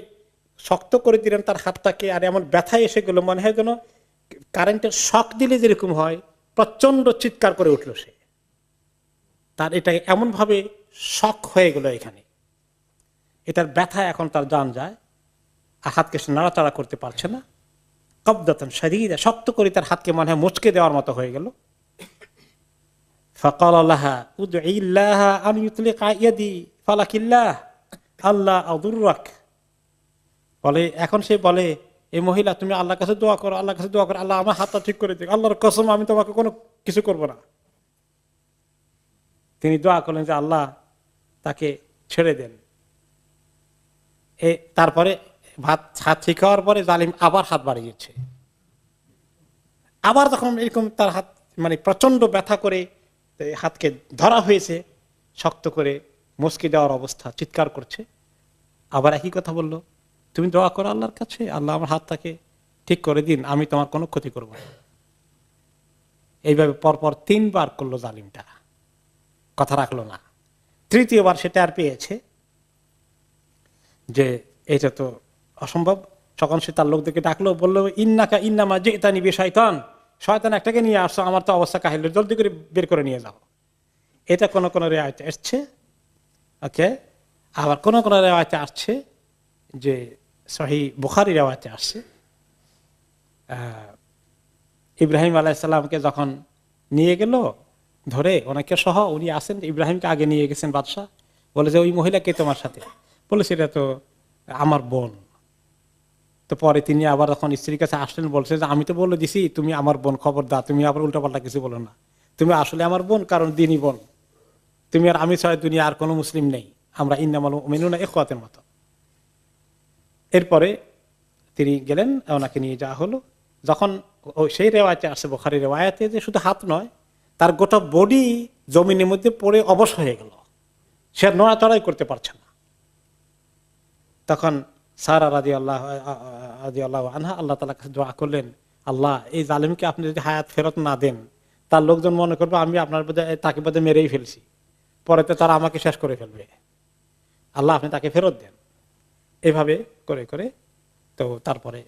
শক্ত করে দিলেন তার হাতটাকে, আর এমন ব্যথায় এসে গেল, মনে হয় যেন কারেন্টের শক দিলে যেরকম হয়, প্রচন্ড চিৎকার করে উঠল সে। তার এটা এমন ভাবে শক হয়ে গেল এখানে, এটার ব্যথা এখন তার জান যায়, আর হাতকে সে নাড়াচাড়া করতে পারছে না। কবদাতান শাদীদা, শক্ত করে তার হাতকে মনে হয় মুচকে দেওয়ার মতো হয়ে গেল। ফাকাল লাহা উদঈল্লাহা আন ইউতলিকা ইয়াদি ফালাকিল্লাহ আল্লাহ আদুররাক, বলে এখন সে বলে, এই মহিলা তুমি আল্লাহর কাছে দোয়া করো, আল্লাহর কাছে দোয়া করো, আল্লাহ আমার হাতটা ঠিক করে দিক, আল্লাহর কসম আমি তোমাকে কোনো কিছু করব না। তিনি দোয়া করলেন যে আল্লাহ তাকে ছেড়ে দেন। তারপরে হাত ঠিক হওয়ার পরে জালিম আবার হাত বাড়িয়েছে। আবার যখন এরকম তার হাত মানে প্রচন্ড ব্যথা করে হাতকে ধরা হয়েছে, শক্ত করে মুচকি দেওয়ার অবস্থা, চিৎকার করছে, আবার একই কথা বলল, তুমি দোয়া করো আল্লাহর কাছে, আল্লাহ আমার হাতটাকে ঠিক করে দিন, আমি তোমার কোনো ক্ষতি করব না। এইভাবে পরপর 3 বার করলো জালিমটা, কথা রাখলো না। তৃতীয়বার সে টের পেয়েছে যে এটা তো অসম্ভব, তখন সে তার লোকদেরকে ডাকলো, বললো ইন্নাকা ইন্নামা জিতানি বিশাইতান, শয়তান একটাকে নিয়ে আসছো, আমার তো অবস্থা কাহিল, জলদি করে বের করে নিয়ে যাও। এটা কোন কোন রেওয়ায়েতে আসছে, ওকে। আবার কোন কোন রেওয়ায়েতে আসছে যে সহিহ বুখারী রেওয়ায়েতে আসছে, ইব্রাহিম আলাইহিস সালামকে যখন নিয়ে গেল ধরে ওনাকে সহ উনি আসেন, ইব্রাহিমকে আগে নিয়ে গেছেন বাদশাহ, বলে যে ওই মহিলা কে তোমার সাথে? বলে সেটা তো আমার বোন। তো পরে তিনি আবার যখন স্ত্রীর কাছে আসলেন বলছে যে আমি তো বলে দিছি তুমি আমার বোন, খবরদার তুমি আবার উল্টাপাল্টা কিছু বলো না, তুমি আসলে আমার বোন, কারণ দিনই বোন তুমি, আর আমি ছাড়া দুনিয়া আর কোনো মুসলিম নেই, আমরা ইন্নামাল মুমিনুনা ইখওয়াতের মতো। এরপরে তিনি গেলেন, ওনাকে নিয়ে যাওয়া হলো। যখন সেই রেওয়ায়তে আসে, বুখারী রেওয়ায়াতে, যে শুধু হাত নয়, তার গোটা বডি জমিনের মধ্যে পড়ে অবশ হয়ে গেল, সে আর নড়াচড়াই করতে পারছে না। তখন সারা রাদিয়াল্লাহু আনহা আল্লাহ তাআলার কাছে দোয়া করলেন, আল্লাহ এই জালিমকে আপনি যদি হায়াত ফেরত না দেন, তার লোকজন মনে করবে আমি আপনার তাকে বোধহয় মেরেই ফেলছি, পরে তো তারা আমাকে শেষ করে ফেলবে, আল্লাহ আপনি তাকে ফেরত দেন। এভাবে করে করে তো তারপরে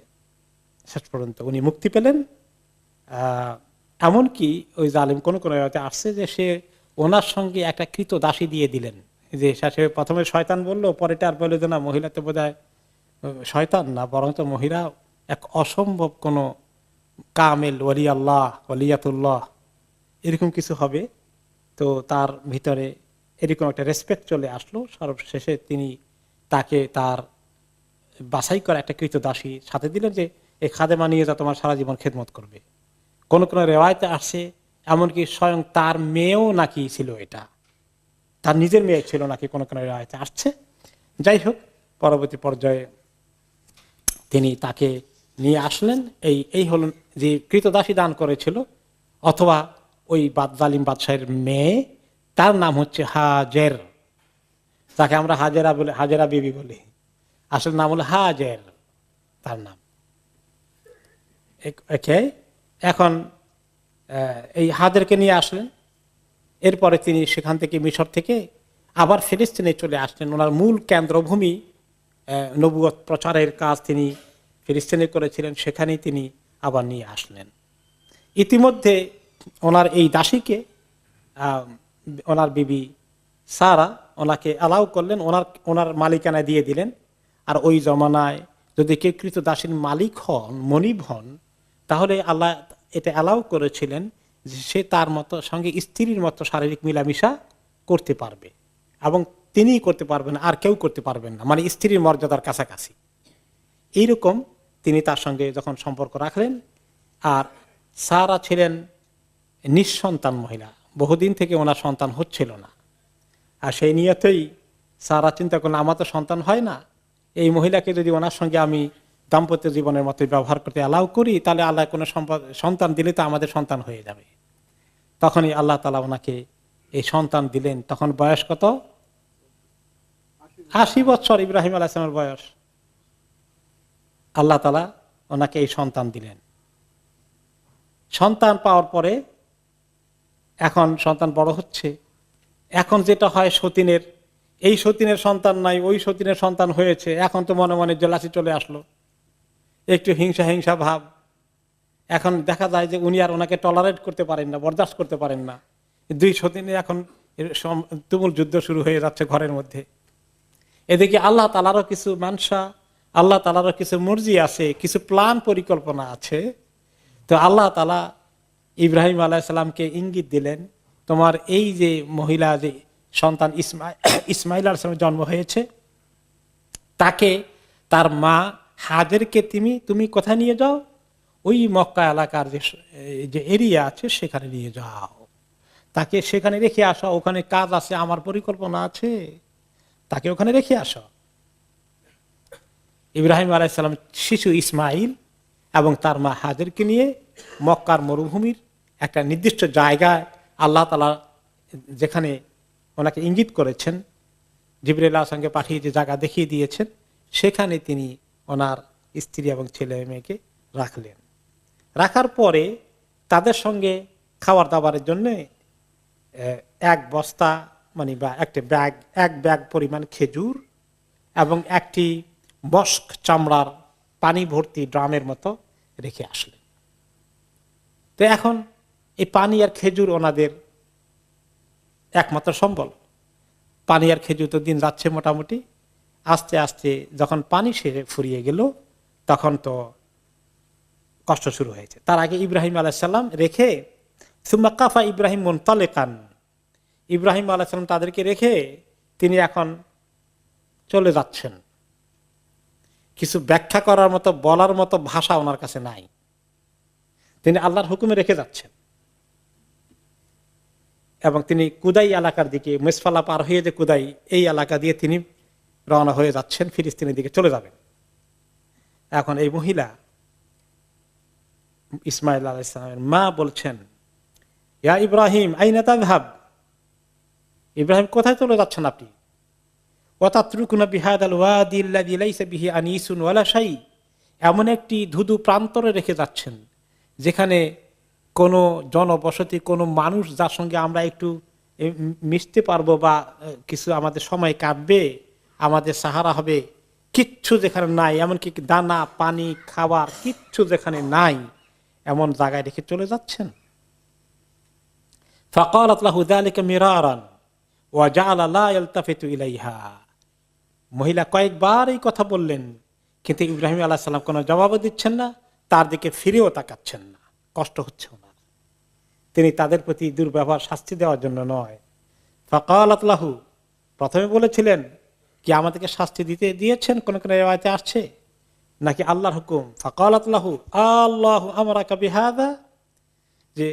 শেষ পর্যন্ত উনি মুক্তি পেলেন। এমনকি ওই জালিম কোন আসছে যে সে ওনার সঙ্গে একটা কৃত দাসী দিয়ে দিলেন, যে সে প্রথমে শয়তান বললো, পরেটা আর বলে যে না মহিলা তো বোধহয় শয়তান না, বরং তো মহিলা এক অসম্ভব কোন কামেল ওলি আল্লাহ, ওলিয়াতুল্লাহ, এরকম কিছু হবে। তো তার ভিতরে এরকম একটা রেসপেক্ট চলে আসলো। সর্বশেষে তিনি তাকে তার বাছাই করা একটা কৃত দাসী সাথে দিলেন, যে এই খাদেমা নিয়ে যা তোমার সারা জীবন খেদমত করবে। কোন কোন রেওয়ায়তে আসছে এমনকি স্বয়ং তার মেয়েও নাকি ছিল, এটা তার নিজের মেয়ে ছিল নাকি, কোন কোন রেওয়ায়তে আসছে। যাই হোক, পরবর্তী পর্যায়ে তিনি তাকে নিয়ে আসলেন। এই হলেন যে কৃতদাসী দান করেছিল, অথবা ওই জালিম বাদশাহের মেয়ে, তার নাম হচ্ছে হাজের, তাকে আমরা হাজেরা বলে, হাজেরা বিবি বলি, আসলে নাম হলো হাজের তার নাম। এখন এই হাজেরকে নিয়ে আসলেন। এরপরে তিনি সেখান থেকে, মিশর থেকে আবার ফিলিস্তিনে চলে আসলেন। ওনার মূল কেন্দ্রভূমি, নবুয়ত প্রচারের কাজ তিনি ফিলিস্তিনে করেছিলেন, সেখানেই তিনি আবার নিয়ে আসলেন। ইতিমধ্যে ওনার এই দাসীকে ওনার বিবি সারা ওনাকে অ্যালাউ করলেন, ওনার মালিকানায় দিয়ে দিলেন। আর ওই জমানায় যদি কেউ কৃত দাসীর মালিক হন, মনিব হন, তাহলে আল্লাহ এটা অ্যালাউ করেছিলেন যে সে তার মতো সঙ্গে স্ত্রীর মতো শারীরিক মিলামিশা করতে পারবে, এবং তিনিই করতে পারবেন, আর কেউ করতে পারবেন না, মানে স্ত্রীর মর্যাদার কাছাকাছি। এইরকম তিনি তার সঙ্গে যখন সম্পর্ক রাখলেন। আর সারা ছিলেন নিঃসন্তান মহিলা, বহুদিন থেকে ওনার সন্তান হচ্ছিল না। আর সেই নিয়তেই সারা চিন্তা করলেন, আমার তো সন্তান হয় না, এই মহিলাকে যদি ওনার সঙ্গে আমি দাম্পত্য জীবনের মতো ব্যবহার করতে অ্যালাউ করি, তাহলে আল্লাহ কোনো সন্তান দিলে তো আমাদের সন্তান হয়ে যাবে। তখনই আল্লাহ তাআলা ওনাকে এই সন্তান দিলেন। তখন বয়স কত? 80 বছর ইব্রাহিম আলাইহিস সালামের বয়স। আল্লাহ তাআলা ওনাকে এই সন্তান দিলেন। সন্তান পাওয়ার পরে এখন সন্তান বড় হচ্ছে। এখন যেটা হয় সতীনের, এই সতীনের সন্তান নাই, ওই সতীনের সন্তান হয়েছে, এখন তো মনে মনে জেলাসি চলে আসলো, একটু হিংসা হিংসা ভাব। এখন দেখা যায় যে উনি আর ওনাকে টলারেট করতে পারেন না, বরদাস্ত করতে পারেন না। দুই সতীনের এখন তুমুল যুদ্ধ শুরু হয়ে যাচ্ছে ঘরের মধ্যে। এদিকে আল্লাহ তাআলারও কিছু মানসা, আল্লাহ তাআলারও কিছু মর্জি আছে, কিছু প্ল্যান পরিকল্পনা আছে। তো আল্লাহ তাআলা ইব্রাহিম আলাইহিস সালামকে ইঙ্গিত দিলেন, তোমার এই যে মহিলা, যে সন্তান ইসমাইল আলাইহিস সালামের জন্ম হয়েছে, তাকে, তার মা হাজেরকে তুমি কোথায় নিয়ে যাও? ওই মক্কা এলাকার যে এরিয়া আছে সেখানে নিয়ে যাও, তাকে সেখানে রেখে আসো, ওখানে কাজ আছে, আমার পরিকল্পনা আছে, তাকে ওখানে রেখে আসো। ইব্রাহিম আলাইহিস সালাম শিশু ইসমাইল এবং তার মা হাজেরকে নিয়ে মক্কার মরুভূমির একটা নির্দিষ্ট জায়গায়, আল্লাহ তাআলা যেখানে ওনাকে ইঙ্গিত করেছেন, জিবরাইল আলাইহিস সালামকে পাঠিয়ে যে জায়গা দেখিয়ে দিয়েছেন, সেখানে তিনি ওনার স্ত্রী এবং ছেলে মেয়েকে রাখলেন। রাখার পরে তাদের সঙ্গে খাবার দাবারের জন্য এক বস্তা, মানে বা একটা ব্যাগ, এক ব্যাগ পরিমাণ খেজুর এবং একটি মস্ক চামড়ার পানি ভর্তি ড্রামের মতো রেখে আসলেন। তো এখন এই পানি আর খেজুর ওনাদের একমাত্র সম্বল। পানি আর খেজুর তো দিন যাচ্ছে মোটামুটি। আস্তে আস্তে যখন পানি সেরে ফুরিয়ে গেল, তখন তো কষ্ট শুরু হয়েছে। তার আগে ইব্রাহিম আলাইহিস সালাম রেখে সুম্মা কাফা ইব্রাহিম মুনতালিকান, ইব্রাহিম আলাইহিস সালাম তাদেরকে রেখে তিনি এখন চলে যাচ্ছেন। কিছু ব্যাখ্যা করার মতো, বলার মতো ভাষা ওনার কাছে নাই, তিনি আল্লাহর হুকুমে রেখে যাচ্ছেন। এবং তিনি কুদাই এলাকার দিকে, মেসফালা পার হয়ে যে কুদাই, এই এলাকা দিয়ে তিনি রওনা হয়ে যাচ্ছেন, ফিলিস্তিনের দিকে চলে যাবেন। এখন এই মহিলা ইসমাইল আলাইহিস সালামের মা বলছেন, ইয়া ইব্রাহিম আইনা তাযহাব, ইব্রাহিম কোথায় চলে যাচ্ছেন আপনি? ওয়াতাতরুকুনা বিহাদাল ওয়াদি আল্লাযী লাইসা বিহি আনিসুন ওয়ালা শাই, এমন একটি ধুধু প্রান্তরে রেখে যাচ্ছেন যেখানে কোনো জনবসতি, কোনো মানুষ যার সঙ্গে আমরা একটু মিশতে পারবো বা কিছু আমাদের সময় কাটবে, আমাদের সাহারা হবে, কিচ্ছু যেখানে নাই, এমনকি দানা পানি খাবার কিচ্ছু যেখানে নাই, এমন জায়গায় রেখে চলে যাচ্ছেন। ফাকালাত লাহু যালিকা মিরারান ওয়া জাআলা লা ইয়ালতাফিতু ইলাইহা, মহিলা কয়েকবার এই কথা বললেন, কিন্তু ইব্রাহিম আলাইহিস সালাম কোনো জবাবও দিচ্ছেন না, তার দিকে ফিরেও তাকাচ্ছেন না। কষ্ট হচ্ছে ওনার, তিনি তাদের প্রতি দুর্ব্যবহার শাস্তি দেওয়ার জন্য নয়। ফাকালাত লাহু, প্রথমে বলেছিলেন কি আমাদেরকে শাস্তি দিয়েছেন, কোন কোন রিওয়ায়াতে আসছে, নাকি আল্লাহর হুকুম? ফাকালাত লাহু আল্লাহু আমারাকা বিহাদা, যে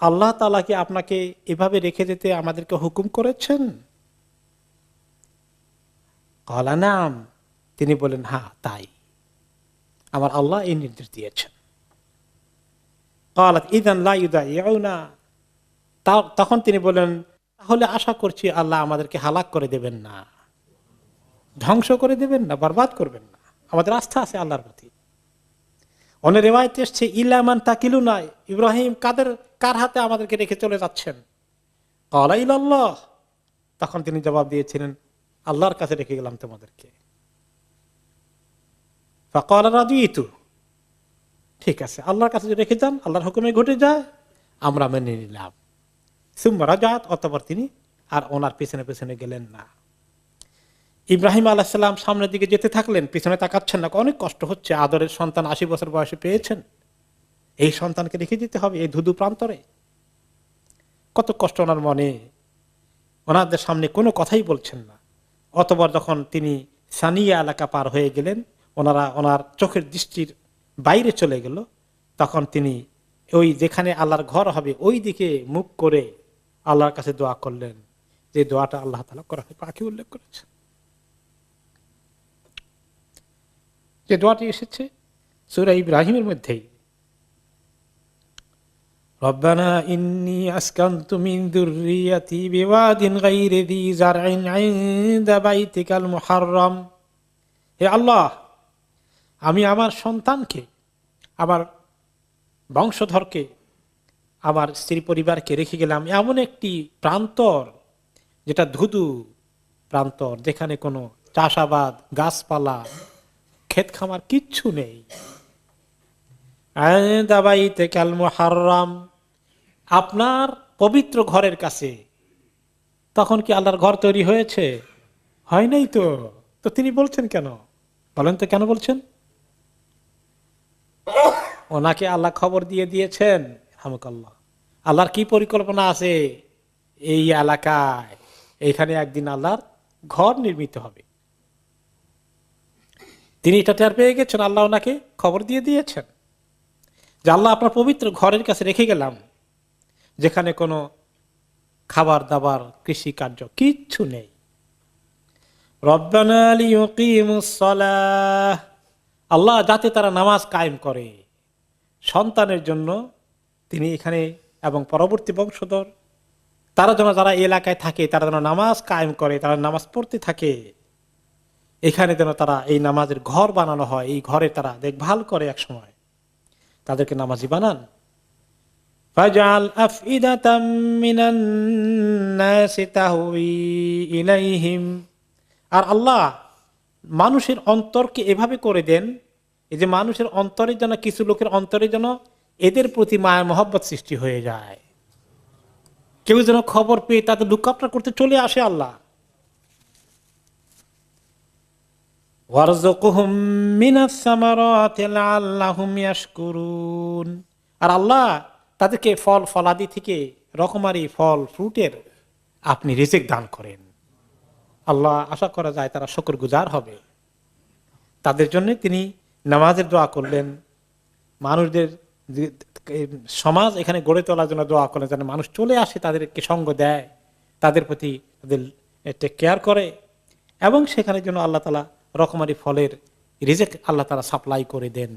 আল্লাহ তাআলা কি আপনাকে এভাবে রেখে যেতে আমাদেরকে হুকুম করেছেন? ক্বালা নাম, তিনি বলেন হ্যাঁ তাই, আমার আল্লাহ এই নির্দেশ দিয়েছেন। ক্বালাত ইযান লা ইউদাইউনা, তখন তিনি বলেন তাহলে আশা করছি আল্লাহ আমাদেরকে হালাক করে দেবেন না, ধ্বংস করে দেবেন না, বরবাদ করবেন না, আমাদের আস্থা আছে আল্লাহর প্রতি। অনেক রিওয়ায়াতে এসেছে ইলামান তাকিলুনা, ইব্রাহিম কার হাতে আমাদেরকে রেখে চলে যাচ্ছেন? ক্বালা ইলাল্লাহ, তখন তিনি জবাব দিয়েছিলেন আল্লাহর কাছে রেখে গেলাম তোমাদেরকে। ফাকালা রাদিতু, ঠিক আছে আল্লাহর কাছে রেখে যান, আল্লাহর হুকুমে ঘটে যায়, আমরা মেনে নিলাম। সুম্মা রাজাত, অতঃপর তিনি আর ওনার পেছনে পেছনে গেলেন না। ইব্রাহিম আলাইহিস সালাম সামনের দিকে যেতে থাকলেন, পিছনে তাকাচ্ছেন না, অনেক কষ্ট হচ্ছে, আদরের সন্তান 80 বছর বয়সে পেয়েছেন, এই সন্তানকে রেখে যেতে হবে এই ধুধু প্রান্তরে, কত কষ্ট ওনার মনে। ওনাদের সামনে কোনো কথাই বলছেন না। অতঃপর যখন তিনি সানিয়া এলাকা পার হয়ে গেলেন, ওনার চোখের দৃষ্টির বাইরে চলে গেল, তখন তিনি ওই যেখানে আল্লাহর ঘর হবে ওই দিকে মুখ করে আল্লাহর কাছে দোয়া করলেন, যে দোয়াটা আল্লাহ তাআলা কোরআনে পাকে উল্লেখ করেছেন, যে দোয়াটি এসেছে সূরা ইব্রাহিমের মধ্যেই, রব্বানা ইন্নী আসকানতু মিন যুররিয়াতি বিওয়াদিন গায়রি যী যারইন ইনদা বাইতিকাল মুহাররম, হে আল্লাহ আমি আমার সন্তানকে, আমার বংশধরকে, আমার স্ত্রী পরিবারকে রেখে গেলাম এমন একটি প্রান্তর, যেটা ধুধু প্রান্তর, যেখানে কোনো চাষাবাদ, গাছপালা, ক্ষেত খামার কিচ্ছু নেই। ইনদা বাইতিকাল মুহাররম, আপনার পবিত্র ঘরের কাছে। তখন কি আল্লাহর ঘর তৈরি হয়েছে? হয় নাই তো। তো তিনি বলছেন কেন? বলেন তো কেন বলছেন? ওনাকে আল্লাহ খবর দিয়ে দিয়েছেন, হামুকাল্লাহ, আল্লাহর কি পরিকল্পনা আছে এই এলাকায়, এইখানে একদিন আল্লাহর ঘর নির্মিত হবে। তিনি এটা টের পেয়ে গেছেন, আল্লাহ ওনাকে খবর দিয়ে দিয়েছেন যে আল্লাহ আপনার পবিত্র ঘরের কাছে রেখে গেলাম, যেখানে কোনো খাবার দাবার, কৃষি কার্য কিচ্ছু নেই। রব্বানা লিয়ুকিমুস সালাহ, আল্লাহ যাতে তারা নামাজ কায়েম করে, সন্তানের জন্য তিনি এখানে এবং পরবর্তী বংশধর তারা যেন, যারা এলাকায় থাকে তারা যেন নামাজ কায়েম করে, তারা নামাজ পড়তে থাকে, এখানে যেন তারা এই নামাজের ঘর বানানো হয়, এই ঘরে তারা দেখভাল করে, এক সময় তাদেরকে নামাজি বানান। ফাজআল আফইদাতাম মিনান নাসি তাহওয়ি ইলাইহিম, আর আল্লাহ মানুষের অন্তরকে এভাবে করে দেন, এই যে মানুষের অন্তরে যেন, কিছু লোকের অন্তরে যেন এদের প্রতি মায়া মহব্বত সৃষ্টি হয়ে যায়, কেউ যেন খবর পেয়ে তাদের লুকআপটা করতে চলে আসে আল্লাহ। ওয়ারযুকহুম মিনাস সামারাতি লাআল্লাহুম ইয়াশকুরুন, আর আল্লাহ তাদেরকে ফল ফলাদি থেকে রকমারি ফল ফ্রুটের আপনি রিজিক দান করেন। আল্লাহ আশা করা যায় তারা শুকরগুজার হবে। তাদের জন্য তিনি নামাজের দোয়া করলেন, মানুষদের সমাজ এখানে গড়ে তোলার জন্য দোয়া করলেন, যেন মানুষ চলে আসে, তাদেরকে সঙ্গ দেয়, তাদের প্রতি তাদের টেক কেয়ার করে, এবং সেখানে জন্য আল্লাহ তাআলা রকমারি ফলের রিজিক আল্লাহ তাআলা সাপ্লাই করে দেন।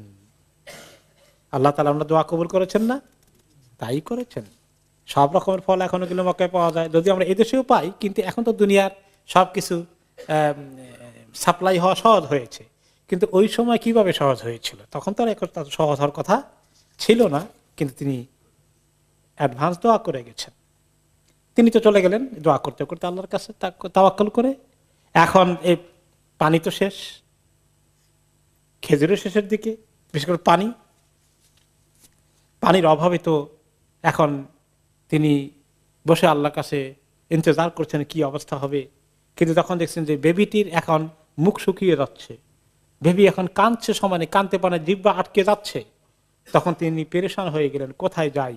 আল্লাহ তাআলা আমরা দোয়া কবুল করেছেন না? তাই করেছেন। সব রকমের ফল এখনো গেলে মক্কায় পাওয়া যায়, যদি আমরা এদেশেও পাই, কিন্তু এখন তো দুনিয়ার সবকিছু সাপ্লাই হওয়া সহজ হয়েছে। কিন্তু ওই সময় কিভাবে সহজ হয়েছিল? তখন তো আর সহজ হওয়ার কথা ছিল না, কিন্তু তিনি অ্যাডভান্স দোয়া করে গেছেন। তিনি তো চলে গেলেন দোয়া করতে করতে আল্লাহর কাছে তাওয়াক্কুল করে। এখন এই পানি তো শেষ, খেজুরের শেষের দিকে, বিশেষ করে পানির অভাবে তো এখন তিনি বসে আল্লাহর কাছে ইন্তজার করছেন কি অবস্থা হবে। কিন্তু তখন দেখছেন যে বেবিটির এখন মুখ শুকিয়ে যাচ্ছে, বেবি এখন কাঁদছে, সমানে কাঁদতে পারে, জিহ্বা আটকে যাচ্ছে। তখন তিনি পেরেশান হয়ে গেলেন, কোথায় যাই?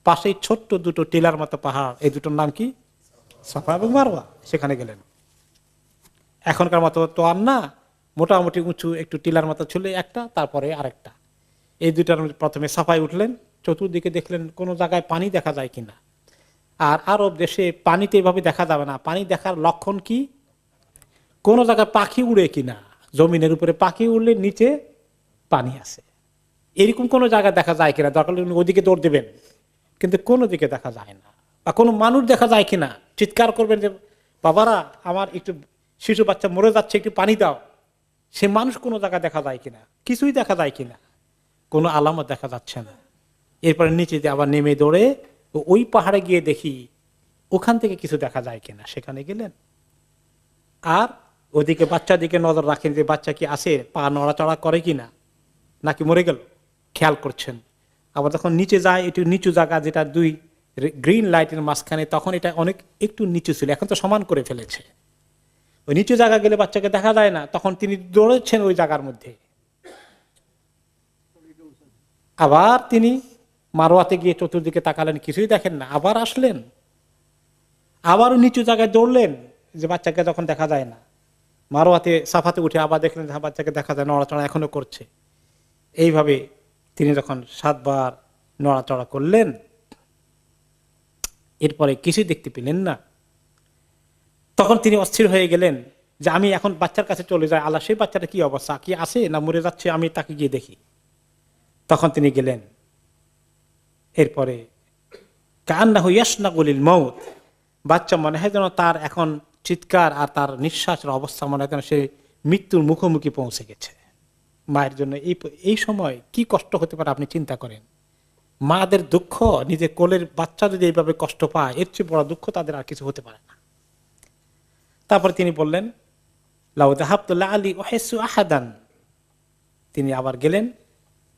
পাশেই ছোট্ট দুটো টিলার মতো পাহাড়, এই দুটোর নাম কি? সাফা এবং মারওয়া। সেখানে গেলেন। এখনকার মতো তো আর না, মোটামুটি উঁচু একটু টিলার মতো ছিল একটা, তারপরে আরেকটা। এই দুটার প্রথমে সাফায় উঠলেন, চতুর্দিকে দেখলেন কোনো জায়গায় পানি দেখা যায় কিনা। আর আরব দেশে পানিতে এভাবে দেখা যাবে না। পানি দেখার লক্ষণ কি? কোন জায়গায় পাখি উড়ে কিনা, জমিনের উপরে পাখি উড়লে নিচে পানি আছে, এরকম কোন জায়গায় দেখা যায় কিনা। দরকার ওদিকে দৌড় দেবেন, কিন্তু কোনো দিকে দেখা যায় না। বা কোনো মানুষ দেখা যায় কিনা, চিৎকার করবেন যে বাবারা আমার একটু শিশু বাচ্চা মরে যাচ্ছে, একটু পানি দাও। সে মানুষ কোনো জায়গায় দেখা যায় কিনা, কিছুই দেখা যায় কিনা, কোনো আলামত দেখা যাচ্ছে না। এরপরে নিচে আবার নেমে দৌড়ে ওই পাহাড়ে গিয়ে দেখি ওখান থেকে কিছু দেখা যায় কিনা। সেখানে গেলেন, আর ওদিকে বাচ্চার দিকে নজর রাখেন যে বাচ্চা কি আছে, পা নড়াচড়া করে কিনা, নাকি মরে গেল, খেয়াল করছেন। আবার যখন নিচে যায়, একটু নিচু জায়গা, যেটা দুই গ্রিন লাইটের মাঝখানে, তখন এটা অনেক একটু নিচু ছিল, এখন তো সমান করে ফেলেছে। ওই নিচু জায়গা গেলে বাচ্চাকে দেখা যায় না, তখন তিনি দৌড়েছেন ওই জায়গার মধ্যে। আবার তিনি মারওয়াতে গিয়ে চতুর্দিকে তাকালেন, কিছুই দেখেন না। আবার আসলেন, আবারও নিচু জায়গায় দৌড়লেন, যে বাচ্চাকে যখন দেখা যায় না। মারওয়াতে সাফাতে উঠে আবার দেখলেন বাচ্চাকে দেখা যায়, নড়াচড়া এখনো করছে। এইভাবে তিনি যখন 7 বার নড়াচড়া করলেন, এরপরে কিছুই দেখতে পেলেন না। তখন তিনি অস্থির হয়ে গেলেন যে আমি এখন বাচ্চার কাছে চলে যাই, আল্লাহ সেই বাচ্চাটা কি অবস্থা, কি আছে না মরে যাচ্ছে, আমি তাকে গিয়ে দেখি। তখন তিনি গেলেন। এরপরে কান্নাহু ইয়াশনাগুলিল মউত, বাচ্চা মনে হয় যেন তার এখন চিৎকার আর তার নিঃশ্বাসের অবস্থা মনে হয় যেন সে মৃত্যুর মুখোমুখি পৌঁছে গেছে। মায়ের জন্য এই সময় কি কষ্ট হতে পারে আপনি চিন্তা করেন। মাদের দুঃখ, নিজের কোলের বাচ্চা যদি এইভাবে কষ্ট পায়, এর চেয়ে বড় দুঃখ তাদের আর কিছু হতে পারে না। তারপরে তিনি বললেন লাউ যাহাবতুল্লাহ আলী ওয়াহিসু আহাদান, তিনি আবার গেলেন।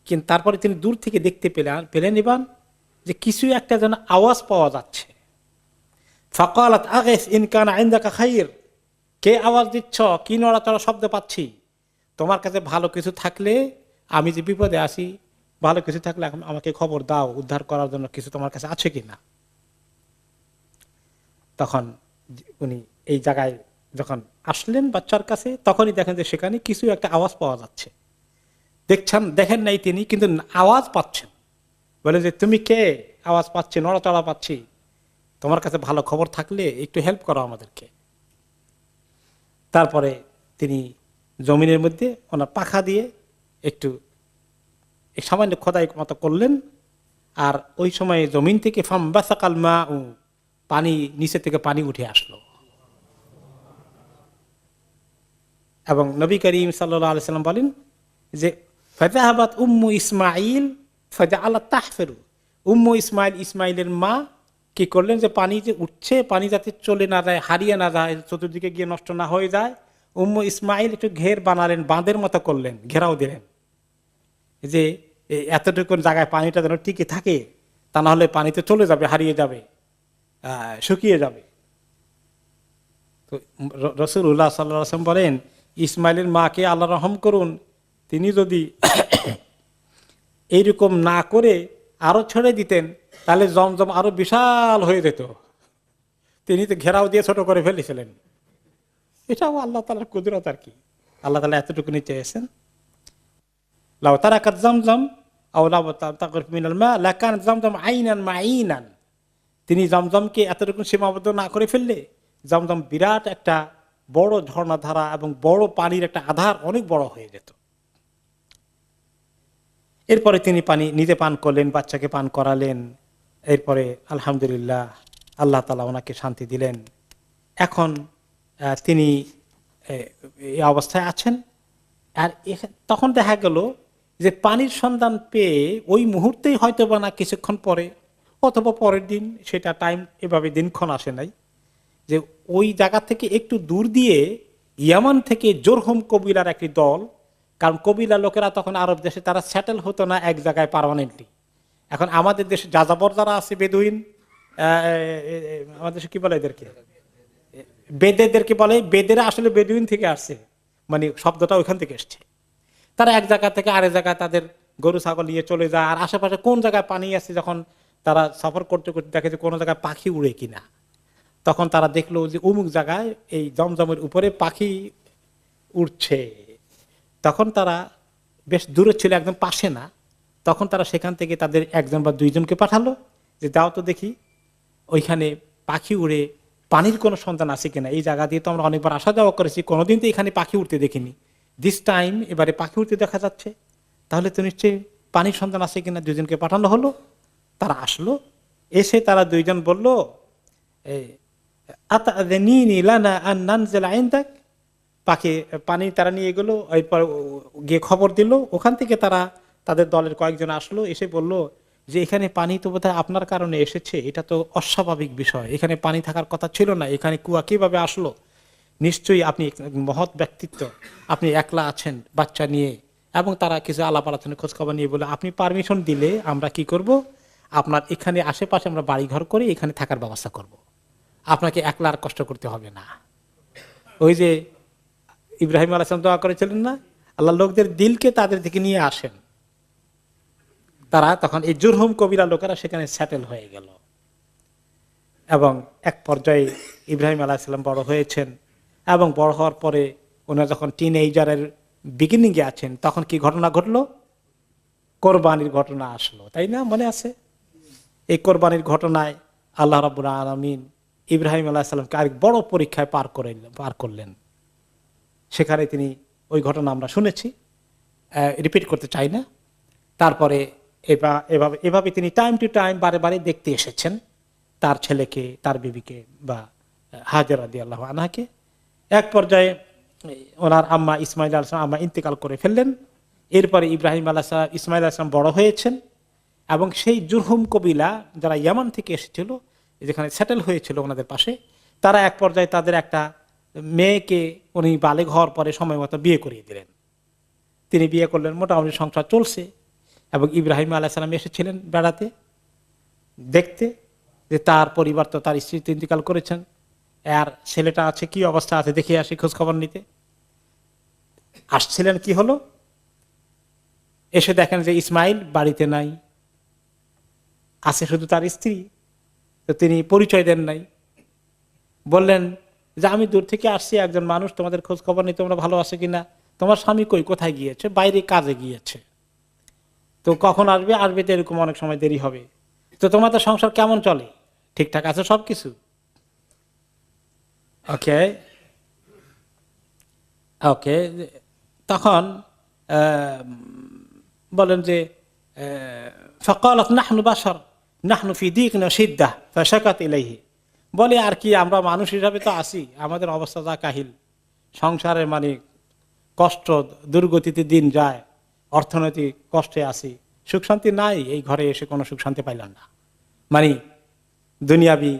কিন্তু তারপরে তিনি দূর থেকে দেখতে পেলেন এবার যে কিছু একটা যেন আওয়াজ পাওয়া যাচ্ছে। ফাকালাত আগিস ইন কানা ইনদাকা খাইর, কে আওয়াজ দিচ্ছ, কি নড়াচড়া শব্দ পাচ্ছি? তোমার কাছে ভালো কিছু থাকলে, আমি যে বিপদে আছি, ভালো কিছু থাকলে এখন আমাকে খবর দাও, উদ্ধার করার জন্য কিছু তোমার কাছে আছে কিনা। তখন উনি এই জায়গায় যখন আসলেন বাচ্চার কাছে, তখনই দেখেন যে সেখানে কিছু একটা আওয়াজ পাওয়া যাচ্ছে। দেখেন নাই তিনি, কিন্তু আওয়াজ পাচ্ছেন। বলে যে তুমি কে, আওয়াজ পাচ্ছি, নড়াচড়া পাচ্ছি, তোমার কাছে ভালো খবর থাকলে একটু হেল্প করো আমাদেরকে। তারপরে তিনি জমিনের মধ্যে ওনার পাখা দিয়ে একটু সামান্য খোদাই মতো করলেন। আর ওই সময় জমিন থেকে ফাম্বাসাকাল মা, পানি নিচে থেকে পানি উঠে আসলো। এবং নবী করিম সাল্লাল্লাহু আলাইহি সাল্লাম বলেন যে ফাযাহাবাত উম্মু ইসমাঈল ফাজআলাত তাহফিরু, উম্মু ইসমাইলের মা কি করলেন, যে পানি যে উঠছে, পানি যাতে চলে না যায়, হারিয়ে না যায়, চতুর্দিকে গিয়ে নষ্ট না হয়ে যায়, উম্মু ইসমাইল একটু ঘের বানালেন, বাঁধের মতো করলেন, ঘেরাও দিলেন, যে এতটুকু জায়গায় পানিটা যেন টিকে থাকে, তা না হলে পানিতে চলে যাবে, হারিয়ে যাবে, শুকিয়ে যাবে। তো রাসূলুল্লাহ সাল্লাল্লাহু আলাইহি ওয়াসাল্লাম বলেন, ইসমাইলের মাকে আল্লাহ রহম করুন, তিনি যদি এইরকম না করে আরো ছেড়ে দিতেন তাহলে জমজম আরো বিশাল হয়ে যেত। তিনি তো ঘেরাও দিয়ে ছোট করে ফেলেছিলেন। এটাও আল্লাহ তাআলার কুদরত আর কি। আল্লাহ তাআলা এতটুকুনি চেয়েছেন, লাউ তারাকাত জামজাম আও লাউ তাগরিফ মিনাল মা লাকান জামজাম আইনান মাইনান। তিনি জমজমকে এতটুকু সীমাবদ্ধ না করে ফেললে জমজম বিরাট একটা বড় ঝর্ণা ধারা এবং বড় পানির একটা আধার অনেক বড় হয়ে যেত। এরপরে তিনি পানি নিজে পান করলেন, বাচ্চাকে পান করালেন। এরপরে আলহামদুলিল্লাহ আল্লাহ তাআলা ওনাকে শান্তি দিলেন। এখন তিনি এই অবস্থায় আছেন। আর তখন দেখা গেল যে পানির সন্ধান পেয়ে ওই মুহূর্তেই হয়তো বা না কিছুক্ষণ পরে অথবা পরের দিন, সেটা টাইম এভাবে দিনক্ষণ আসে নাই, যে ওই জায়গা থেকে একটু দূর দিয়ে ইয়ামান থেকে জোরহম কবিলার একটি দল, কারণ কবিলা লোকেরা তখন আরব দেশে তারা সেটেল হতো না এক জায়গায় পার্মানেন্টলি। এখন আমাদের দেশে যাযাবর যারা আছে বেদুইন, আমাদের দেশে কি বলে এদেরকে, বেদেদেরকে বলে, বেদেরা আসলে বেদুইন থেকে আসছে, মানে শব্দটা ওইখান থেকে এসছে। তারা এক জায়গা থেকে আরেক জায়গায় তাদের গরু ছাগল নিয়ে চলে যায়, আর আশেপাশে কোন জায়গায় পানি আছে যখন তারা সফর করতে করতে দেখে যে কোনো জায়গায় পাখি উড়ে কিনা, তখন তারা দেখলো যে অমুক জায়গায় এই জমজমের উপরে পাখি উড়ছে। তখন তারা বেশ দূরে ছিল, একদম পাশে না। তখন তারা সেখান থেকে তাদের একজন বা দুইজনকে পাঠালো যে দাও তো দেখি ওইখানে পাখি উড়ে পানির কোনো সন্ধান আছে কিনা। এই জায়গা দিয়ে তো আমরা অনেকবার আসা যাওয়া করেছি, কোনোদিন তো এখানে পাখি উঠতে দেখিনি, দিস টাইম এবারে পাখি উঠতে দেখা যাচ্ছে, তাহলে তো নিশ্চয়ই পানির সন্ধান আছে কিনা। দুইজনকে পাঠানো হলো, তারা আসলো। এসে তারা দুইজন বলল পাখি পানি তারা নিয়ে গেল। এরপর গিয়ে খবর দিল, ওখান থেকে তারা তাদের দলের কয়েকজন আসলো, এসে বলল যে এখানে পানি তো বোধহয় আপনার কারণে এসেছে, এটা তো অস্বাভাবিক বিষয়, এখানে পানি থাকার কথা ছিল না, এখানে কুয়া কিভাবে আসলো? নিশ্চয়ই আপনি মহৎ ব্যক্তিত্ব, আপনি একলা আছেন বাচ্চা নিয়ে। এবং তারা কিছু আলাপ আলোচনা খোঁজ খবর নিয়ে বলে আপনি পারমিশন দিলে আমরা কি করব, আপনার এখানে আশেপাশে আমরা বাড়িঘর করে এখানে থাকার ব্যবস্থা করব, আপনাকে একলা আর কষ্ট করতে হবে না। ওই যে ইব্রাহিম আলাইহিস সালাম দোয়া করেছিলেন না, আল্লাহ লোকদের দিলকে তাদের দিকে নিয়ে আসেন। তারা তখন এই জুরহুম কবিরা লোকেরা সেখানে সেটেল হয়ে গেল। এবং এক পর্যায়ে ইব্রাহিম আলাইহিস সালাম বড় হয়েছেন, এবং বড় হওয়ার পরে ওনারা যখন টিনএজারের বিগিনিংয়ে আছেন, তখন কি ঘটনা ঘটলো? কোরবানির ঘটনা আসলো, তাই না? মনে আছে? এই কোরবানির ঘটনায় আল্লাহ রাব্বুল আলামিন ইব্রাহিম আলাইহিস সালামকে আরেক বড় পরীক্ষায় পার করলেন। সেখানে তিনি ওই ঘটনা আমরা শুনেছি, রিপিট করতে চাই না। তারপরে এভাবে তিনি টাইম টু টাইম বারে বারে দেখতে এসেছেন তার ছেলেকে, তার বিবিকে বা হাজেরা রাদিয়াল্লাহু আনহাকে। এক পর্যায়ে ওনার আম্মা ইসমাইল আলাইহিস সালাম আম্মা ইন্তেকাল করে ফেললেন। এরপরে ইব্রাহিম আলাইহিস সালাম, ইসমাইল আলাইহিস সালাম বড় হয়েছেন, এবং সেই জুরহুম কবিলা যারা ইয়ামান থেকে এসেছিল, যেখানে সেটেল হয়েছিল ওনাদের পাশে, তারা এক পর্যায়ে তাদের একটা মেয়েকে উনি বালেগ হওয়ার পরে সময় মতো বিয়ে করিয়ে দিলেন। তিনি বিয়ে করলেন, মোটামুটি সংসার চলছে। এবং ইব্রাহিম আলাইহিস সালাম এসেছিলেন বেড়াতে, দেখতে যে তার পরিবার তো তার স্ত্রী ইন্তেকাল করেছেন, আর ছেলেটা আছে কি অবস্থা আছে দেখে আসি, খোঁজ খবর নিতে আসছিলেন। কি হলো? এসে দেখেন যে ইসমাইল বাড়িতে নাই, আছে শুধু তার স্ত্রী। তো তিনি পরিচয় দেন নাই, বললেন যে আমি দূর থেকে আসছি, একজন মানুষ তোমাদের খোঁজ খবর নিতে, তোমরা ভালো আছে কিনা, তোমার স্বামী কই, কোথায় গিয়েছে? বাইরে কাজে গিয়েছে। তো কখন আসবে? আসবে তো এরকম অনেক সময় দেরি হবে। তো তোমাদের সংসার কেমন চলে? ঠিকঠাক আছে সবকিছু? ওকে ওকে তখন বলেন যে ফাকালাত নাহনু বাশার নাহনু ফি দিকনা শিদ্দাহ ফাশাকাত ইলাইহি। বলে আর কি, আমরা মানুষ হিসাবে তো আছি, আমাদের অবস্থা যা কাহিল, সংসারে মানে কষ্ট, দুর্গতিতে দিন যায়, অর্থনৈতিক কষ্টে আছি, সুখ শান্তি নাই। এই ঘরে এসে কোনো সুখ শান্তি পাইলাম না, মানে দুনিয়াবি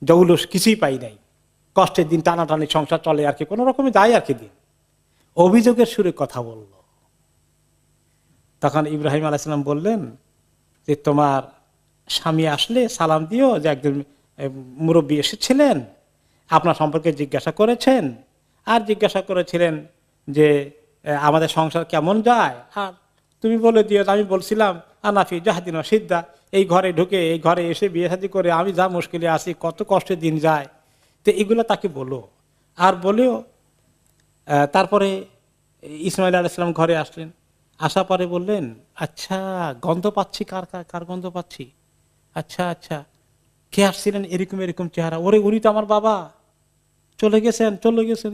জৌলুস কিছুই পাই নাই, কষ্টের দিন, টানাটানি সংসার চলে আর কি, কোনো রকমে যায় আর কি দিন। অভিযোগের সুরে কথা বলল। তখন ইব্রাহিম আলাইহিস সালাম বললেন যে তোমার স্বামী আসলে সালাম দিও যে একজন মুরব্বী এসেছিলেন, আপনার সম্পর্কে জিজ্ঞাসা করেছেন, আর জিজ্ঞাসা করেছিলেন যে আমাদের সংসার কেমন যায়, আর তুমি বলে দিও আমি বলছিলাম আনাফি জাহাদিন সিদ্ধা, এই ঘরে ঢুকে এই ঘরে এসে বিয়ে শাদী করে আমি যা মুশকিলে আছি, কত কষ্টের দিন যায়। তো এগুলো তাকে বলো। আর বলেও তারপরে ইসমাইল আলাইহিস সালাম ঘরে আসলেন, আসা পরে বললেন, আচ্ছা গন্ধ পাচ্ছি, কার কার কার গন্ধ পাচ্ছি, আচ্ছা আচ্ছা কে আসছিলেন এরকম এরকম চেহারা, ওরে উনি তো আমার বাবা, চলে গেছেন,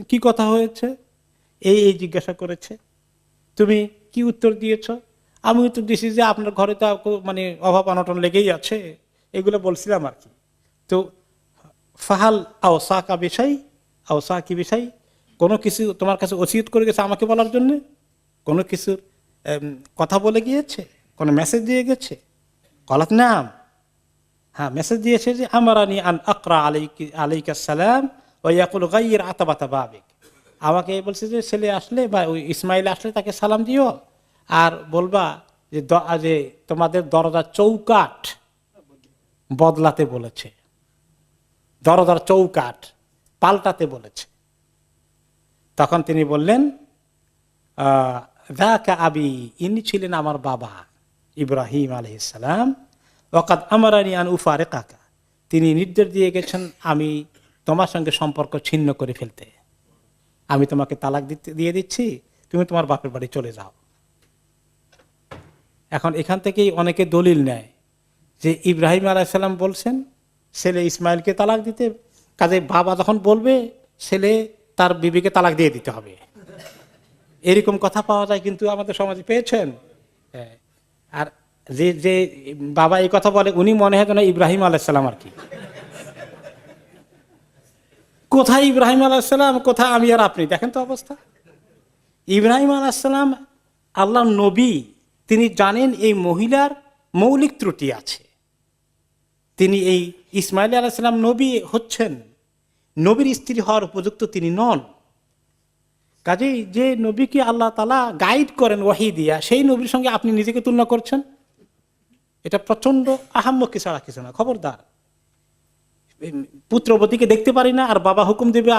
কি কথা হয়েছে, এই জিজ্ঞাসা করেছে। তুমি কি উত্তর দিয়েছ? আমি উত্তর দিয়েছি যে আপনার ঘরে তো মানে অভাব অনটন লেগেই আছে, এগুলো বলছিলাম আর কি। তো ফাহাল আওসাকা বিষয়, আওসা কি বিষয়, কোনো কিছু তোমার কাছে ওসিয়ত করে গেছে আমাকে বলার জন্য, কোনো কিছুর কথা বলে গিয়েছে, কোনো মেসেজ দিয়ে গেছে? কলাত নাম, হ্যাঁ মেসেজ দিয়েছে যে আমারানি আন আকরা আলাইকা সালাম ওয়া ইয়াকুল গায়্যির আতাবাতা বাবিক, আমাকে বলছে যে ছেলে আসলে বা ওই ইসমাইল আসলে তাকে সালাম দিও, আর বলবা যে তোমাদের দরজার চৌকাঠ বদলাতে বলেছে, দরজার চৌকাঠ পাল্টাতে বলেছে। তখন তিনি বললেন যাকা আবি, ইনি ছিলেন আমার বাবা ইব্রাহিম আলাইহিস সালাম, ওয়াকাদ আমারানি আন উফারিকাকা, তিনি নির্দেশ দিয়ে গেছেন আমি তোমার সঙ্গে সম্পর্ক ছিন্ন করে ফেলতে, আমি তোমাকে তালাক দিয়ে দিচ্ছি, তুমি তোমার বাপের বাড়ি চলে যাও। এখন এখান থেকেই অনেকে দলিল নেয় যে ইব্রাহিম আলাইহিস সালাম বলছেন ছেলে ইসমাইলকে তালাক দিতে, কাজে বাবা যখন বলবে ছেলে তার বিবিকে তালাক দিয়ে দিতে হবে, এরকম কথা পাওয়া যায় কিন্তু আমাদের সমাজে, পেয়েছেন? আর যে যে বাবা এই কথা বলে উনি মনে হয় যেন ইব্রাহিম আলাইহিস সালাম আর কি। কোথায় ইব্রাহিম আলাইহিস সালাম, কোথায় আমি আর আপনি, দেখেন তো অবস্থা। ইব্রাহিম আলাইহিস সালাম আল্লাহর নবী, তিনি জানেন এই মহিলার মৌলিক ত্রুটি আছে, তিনি এই ইসমাইল আলাইহিস সালাম নবী হচ্ছেন, নবীর স্ত্রী হওয়ার উপযুক্ত তিনি নন। কাজেই যে নবীকে আল্লাহ তাআলা গাইড করেন ওয়াহি দিয়া, সেই নবীর সঙ্গে আপনি নিজেকে তুলনা করছেন, এটা প্রচন্ড আহাম্মকি ছাড়া কিছু না। খবরদার, পুত্রবতীকে দেখতে পারি না আর বাবা হুকুম দেবে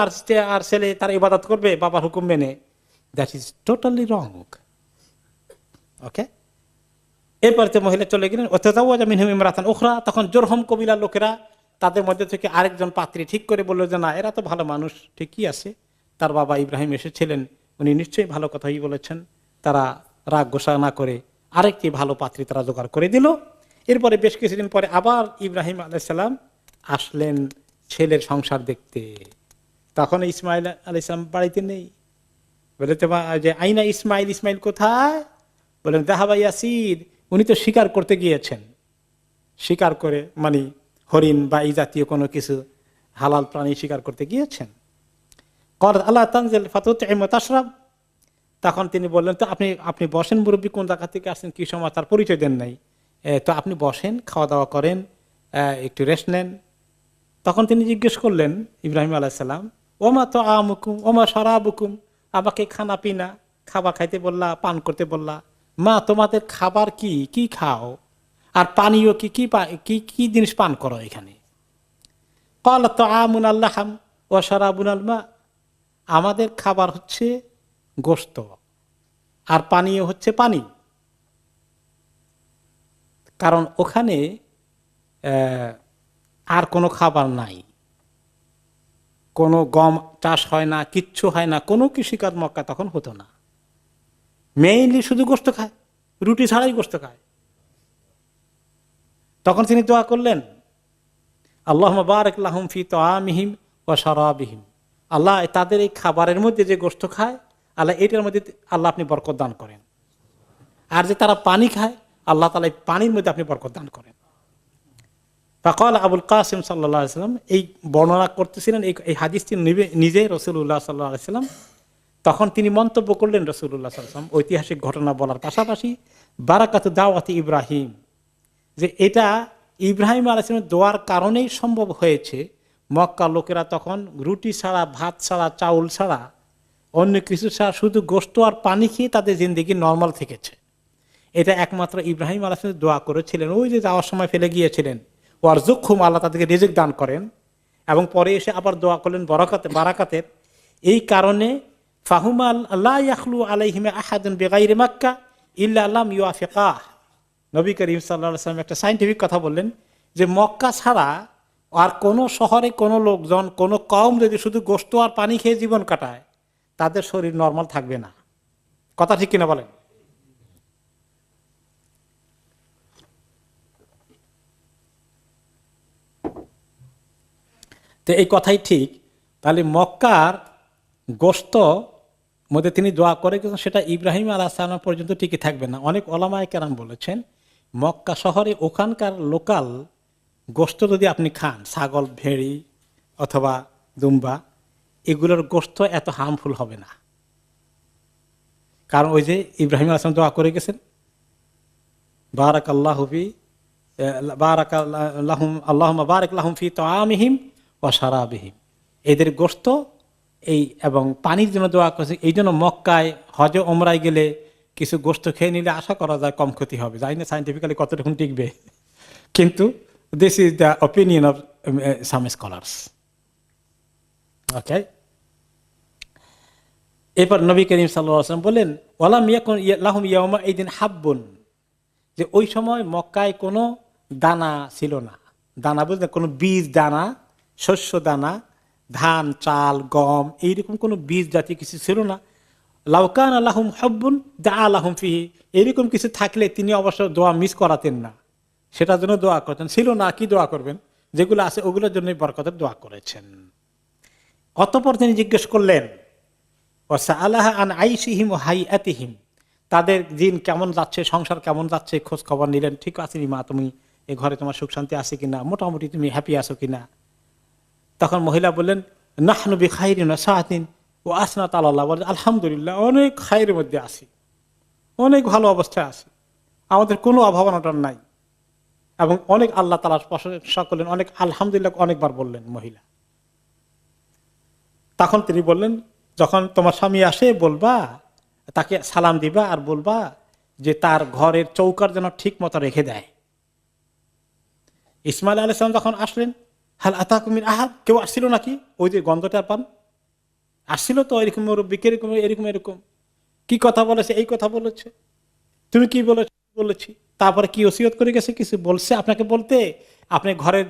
আর ছেলে তার ইবাদত করবে বাবার হুকুম মেনে, দ্যাট ইজ টোটালি রং। ওকে, এরপর তো মহিলা চলে গেলেন, ওয়াতাজাওয়াজা মিনহুম ইমরাতান উখরা, তখন জুরহুম কবিলার লোকেরা তাদের মধ্যে থেকে আরেকজন পাত্রী ঠিক করে বললো যে না এরা তো ভালো মানুষ, ঠিকই আছে, তার বাবা ইব্রাহিম এসেছিলেন, উনি নিশ্চয়ই ভালো কথাই বলেছেন। তারা রাগ গোসা না করে আরেকটি ভালো পাত্রী তারা জোগাড় করে দিল। এরপরে বেশ কিছুদিন পরে আবার ইব্রাহিম আলাইহিস সালাম আসলেন ছেলের সংসার দেখতে, তখন ইসমাইল আলাইহিস সালাম বাড়িতে নেই। বলে তো যে আইনা ইসমাইল, ইসমাইল কোথায়? বলেন যাহাবা ইয়াসির, উনি তো শিকার করতে গিয়েছেন, শিকার করে মানে হরিণ বা এই জাতীয় কোনো কিছু হালাল প্রাণী শিকার করতে গিয়েছেন। কর আল্লাহ তানজিল ফাতুতইম ওয়া তাশরাব, তখন তিনি বললেন তো আপনি বসেন, মুরব্বী কোন জায়গা থেকে আসেন কি সময় তার পরিচয় দেন নাই, তো আপনি বসেন, খাওয়া দাওয়া করেন, একটু রেস্ট নেন। তখন তিনি জিজ্ঞেস করলেন ইব্রাহিম আলাইহিস সালাম, ওমা তো আমুকুম ওমা শারাবুকুম, আমাকে খানা পিনা খাবার খাইতে বললা, পান করতে বললা, মা তোমাদের খাবার কি কি খাও আর পানীয় কি কি কি কি জিনিস পান করো এখানে? ক্বালা তাআমুন আল-লাহম ওয়া শারাবুন আল-মা, আমাদের খাবার হচ্ছে গোশত আর পানীয় হচ্ছে পানি। কারণ ওখানে আর কোনো খাবার নাই, কোনো গম চাষ হয় না, কিচ্ছু হয় না, কোনো কৃষিকাজ মক্কা তখন হতো না, মেইনলি শুধু গোশত খায়, রুটি ছাড়াই গোশত খায়। তখন তিনি দোয়া করলেন, আল্লাহুম্মা বারিক লাহুম ফি তাআমিহিম ওয়া শারাবিহিম, আল্লাহ তাদের এই খাবারের মধ্যে যে গোশত খায় আল্লাহ এটার মধ্যে আল্লাহ আপনি বরকত দান করেন, আর যে তারা পানি খায় আল্লাহ তাআলা এই পানির মধ্যে আপনি বরকত দান করেন। ফাকাল আবুল কাসিম সাল্লাল্লাহু আলাইহি ওয়াসাল্লাম, এই বর্ণনা করতেছিলেন এই হাদিসটি নিজে রাসূলুল্লাহ সাল্লাল্লাহু আলাইহি ওয়াসাল্লাম। তখন তিনি মন্তব্য করলেন রাসূলুল্লাহ সাল্লাল্লাহু আলাইহি ওয়াসাল্লাম ঐতিহাসিক ঘটনা বলার পাশাপাশি বারাকাতু দাওয়াতি ইব্রাহিম, যে এটা ইব্রাহিম আলাইহিস সালামের দোয়ার কারণেই সম্ভব হয়েছে। মক্কা লোকেরা তখন রুটি ছাড়া, ভাত ছাড়া, চাউল ছাড়া, অন্য কিছু ছাড়া শুধু গোশত আর পানি খেয়ে তাদের জিন্দেগি নর্মাল থেকেছে। এটা একমাত্র ইব্রাহিম আলাইহিস সালাম দোয়া করেছিলেন, ওই যে যাওয়ার সময় ফেলে গিয়েছিলেন, ওয়ারযুকহুম, আল্লাহ তাদেরকে রিজিক দান করেন, এবং পরে এসে আবার দোয়া করলেন বারাকাতের। এই কারণে ফাহুমাল লা ইয়াখলু আলাইহিমা আহাদুন বিগাইরি মক্কা ইল্লা লাম ইউআফিকাহ। নবী করিম সাল্লাল্লাহু আলাইহি ওয়াসাল্লাম একটা সায়েন্টিফিক কথা বললেন যে মক্কা ছাড়া আর কোন শহরে কোন লোকজন কোন কওম যদি শুধু গোশত আর পানি খেয়ে জীবন কাটায় তাদের শরীর নরমাল থাকবে না। কথা ঠিক কিনা বলেন? তো এই কথাই ঠিক। তাহলে মক্কার গোশত মধ্যে তিনি দোয়া করে কিন্তু সেটা ইব্রাহিম আলাইহিস সালাম পর্যন্ত টিকে থাকবে না। অনেক ওলামায়ে কেরাম বলেছেন মক্কা শহরে ওখানকার লোকাল গোশত যদি আপনি খান, ছাগল, ভেড়ি অথবা দুম্বা, এগুলোর গোশত এত হার্মফুল হবে না। কারণ ওই যে ইব্রাহিম আলাইহিস সালাম দোয়া করে গেছেন, বারাকাল্লাহু ফি বারাকাল্লাহুম আল্লাহুম্মা বারিক লাহুম ফি তাআমিহিম ওয়া শারাবিহিম। এদের গোশত এই এবং পানির জন্য দোয়া করেছে। এই জন্য মক্কায় হজে ওমরায় গেলে কিছু গোশত খেয়ে নিলে আশা করা যায় কম ক্ষতি হবে। জানি না সাইন্টিফিক্যালি কতটুকু টিকবে, কিন্তু this is the opinion of some scholars. Okay, এরপর নবী করিম সাল্লাল্লাহু আলাইহি ওয়াসাল্লাম বলেন ওয়ালাম ইয়াকুন লাহুম ইয়াউমা ইদিন হাব্বুন, যে ওই সময় মক্কায় কোনো দানা ছিল না। দানা বলতে কোনো বীজ দানা, শস্য দানা, ধান, চাল, গম এইরকম কোনো বীজ জাতীয় কিছু ছিল না। লাউকান আল্লাহুম হাব্বুন দা আলাহুম ফিহি, এরকম কিছু থাকলে তিনি অবশ্য দোয়া মিস করাতেন না, সেটার জন্য দোয়া করতেন। ছিল না, কি দোয়া করবেন? যেগুলো আছে ওগুলোর জন্যই বরকতের দোয়া করেছেন। অতঃপর তিনি জিজ্ঞেস করলেন ওয়াসআলাহা আন আইশিহিম ওয়া হাইয়াতিহিম, তাদের দিন কেমন যাচ্ছে, সংসার কেমন যাচ্ছে, খোঁজ খবর নিলেন। ঠিক আছে মা, তুমি এই ঘরে তোমার সুখ শান্তি আছে কিনা, মোটামুটি তুমি হ্যাপি আছো কিনা? তখন মহিলা বললেন নাহনু বিখাইরিন ওয়া সাআতিন ওয়া আসনাত আলাল্লাহ, বলে আলহামদুলিল্লাহ, অনেক খায়ের মধ্যে আছি, অনেক ভালো অবস্থায় আছি, আমাদের কোনো অভাব অনটন নাই, এবং অনেক আল্লাহ তাআলার প্রশংসা করলেন, অনেক আলহামদুলিল্লাহ অনেকবার বললেন মহিলা। তখন তিনি বললেন যখন তোমার স্বামী আসে বলবা, তাকে সালাম দিবা আর বলবা যে তার ঘরের চৌকার যেন ঠিক মতো রেখে দেয়। ইসমাইল আলাইহিস সালাম যখন আসলেন, হাল আতাকুম মিন আহাদ, কেউ আসছিল নাকি? ওই যে গন্ধটা পান, আসছিল তো এরকম মুরব্বিকে, এরকম এরকম এরকম কি কথা বলেছে, এই কথা বলেছে, তুমি কি বলেছি, তারপরে কি ওসিয়ত করে গেছে, কিছু বলছে আপনাকে বলতে, আপনি ঘরের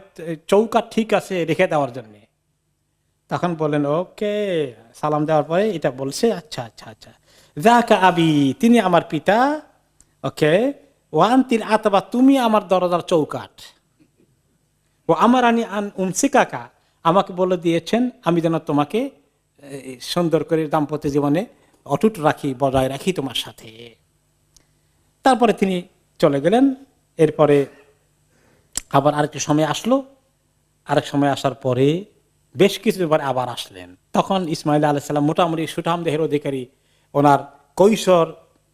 চৌকা ঠিক আছে রেখে দেওয়ার জন্য। তখন বললেন ওকে, সালাম দেওয়ার পরে এটা বলছে, আচ্ছা আচ্ছা আচ্ছা, যাকা আবি, তিনি আমার পিতা, ওকে, ওয়ান্তিল আতবা, তুমি আমার দরজার চৌকাঠ, ও আমার আনি আন উমসিকাকা, আমাকে বলে দিয়েছেন আমি যেন তোমাকে সুন্দর করে দাম্পত্য জীবনে অটুট রাখি, বজায় রাখি তোমার সাথে। তারপরে তিনি চলে গেলেন। এরপরে আবার আরেকটি সময় আসলো, আরেক সময় আসার পরে বেশ কিছুদিন পরে আবার আসলেন। তখন ইসমাইল আলাইহিস সালাম মোটামুটি সুঠাম দেহের অধিকারী, ওনার কৈশোর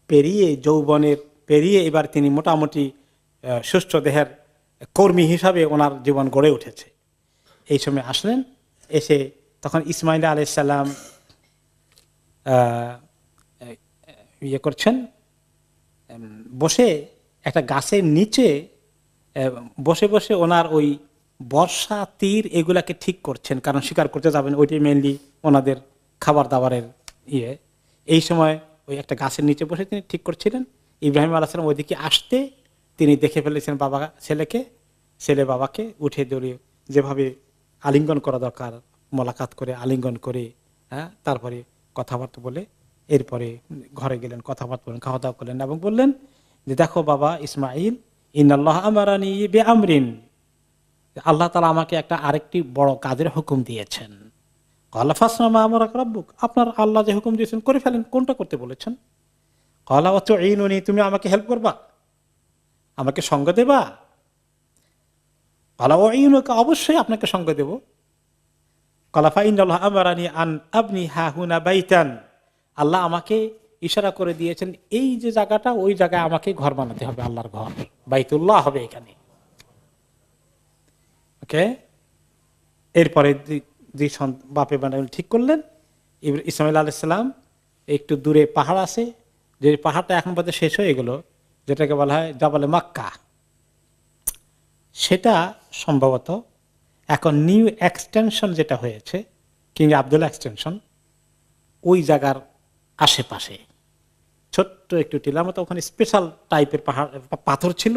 পেরিয়ে, যৌবনের পেরিয়ে এবার তিনি মোটামুটি সুস্থ দেহের কর্মী হিসাবে ওনার জীবন গড়ে উঠেছে। এই সময় আসলেন, এসে তখন ইসমাইল আলাইহিস সালাম ইয়ে করছেন, বসে একটা গাছের নিচে বসে বসে ওনার ওই বর্ষা, তীর এগুলাকে ঠিক করছেন, কারণ শিকার করতে যাবেন, ওইটাই মেনলি ওনাদের খাবার দাবারের ইয়ে। এই সময় ওই একটা গাছের নিচে বসে তিনি ঠিক করছিলেন। ইব্রাহিম আলাইহিস সালাম ওইদিকে আসতে তিনি দেখে ফেলেছেন বাবা ছেলেকে, ছেলে বাবাকে উঠে দৌড়িয়ে যেভাবে আলিঙ্গন করা দরকার, মোলাকাত করে আলিঙ্গন করে, হ্যাঁ, তারপরে কথাবার্তা বলে এরপরে ঘরে গেলেন, কথাবার্তা বলেন, খাওয়া দাওয়া করলেন এবং বললেন যে দেখো বাবা ইসমাইল, ইন্নাল্লাহ আমারানি বিআমরিন, আল্লাহ তাআলা আমাকে একটা আরেকটি বড় কাজের হুকুম দিয়েছেন। ক্বালা ফাসনা মা আমারাকা রাব্বুক, আপনার আল্লাহ যে হুকুম দিয়েছেন করে ফেলেন, কোনটা করতে বলেছেন? ক্বালা ওয়া তুঈনুনি, তুমি আমাকে হেল্প করবা, আমাকে সঙ্গ দেবা? ক্বালা উঈনুকা, অবশ্যই আপনাকে সঙ্গ দেব। ক্বালা ফাইন্নাল্লাহ আমারানি আন আবনি হাহুনা বাইতান, আল্লাহ আমাকে ইশারা করে দিয়েছেন এই যে জায়গাটা, ওই জায়গায় আমাকে ঘর বানাতে হবে, আল্লাহর ঘর, বাইতুল্লাহ হবে এখানে। ওকে, এরপরে বাপে বানাবেন ঠিক করলেন। ইসমাইল আলাইহিস সালাম একটু দূরে পাহাড় আছে, যে পাহাড়টা এখন পর্যন্ত শেষ হয়ে গেল, যেটাকে বলা হয় জাবালে মাক্কা, সেটা সম্ভবত এখন নিউ এক্সটেনশন যেটা হয়েছে, কিং আব্দুল্লাহ এক্সটেনশন, ওই জায়গার আশেপাশে। ছোট্ট একটু টিলার মতো, ওখানে স্পেশাল টাইপের পাথর ছিল,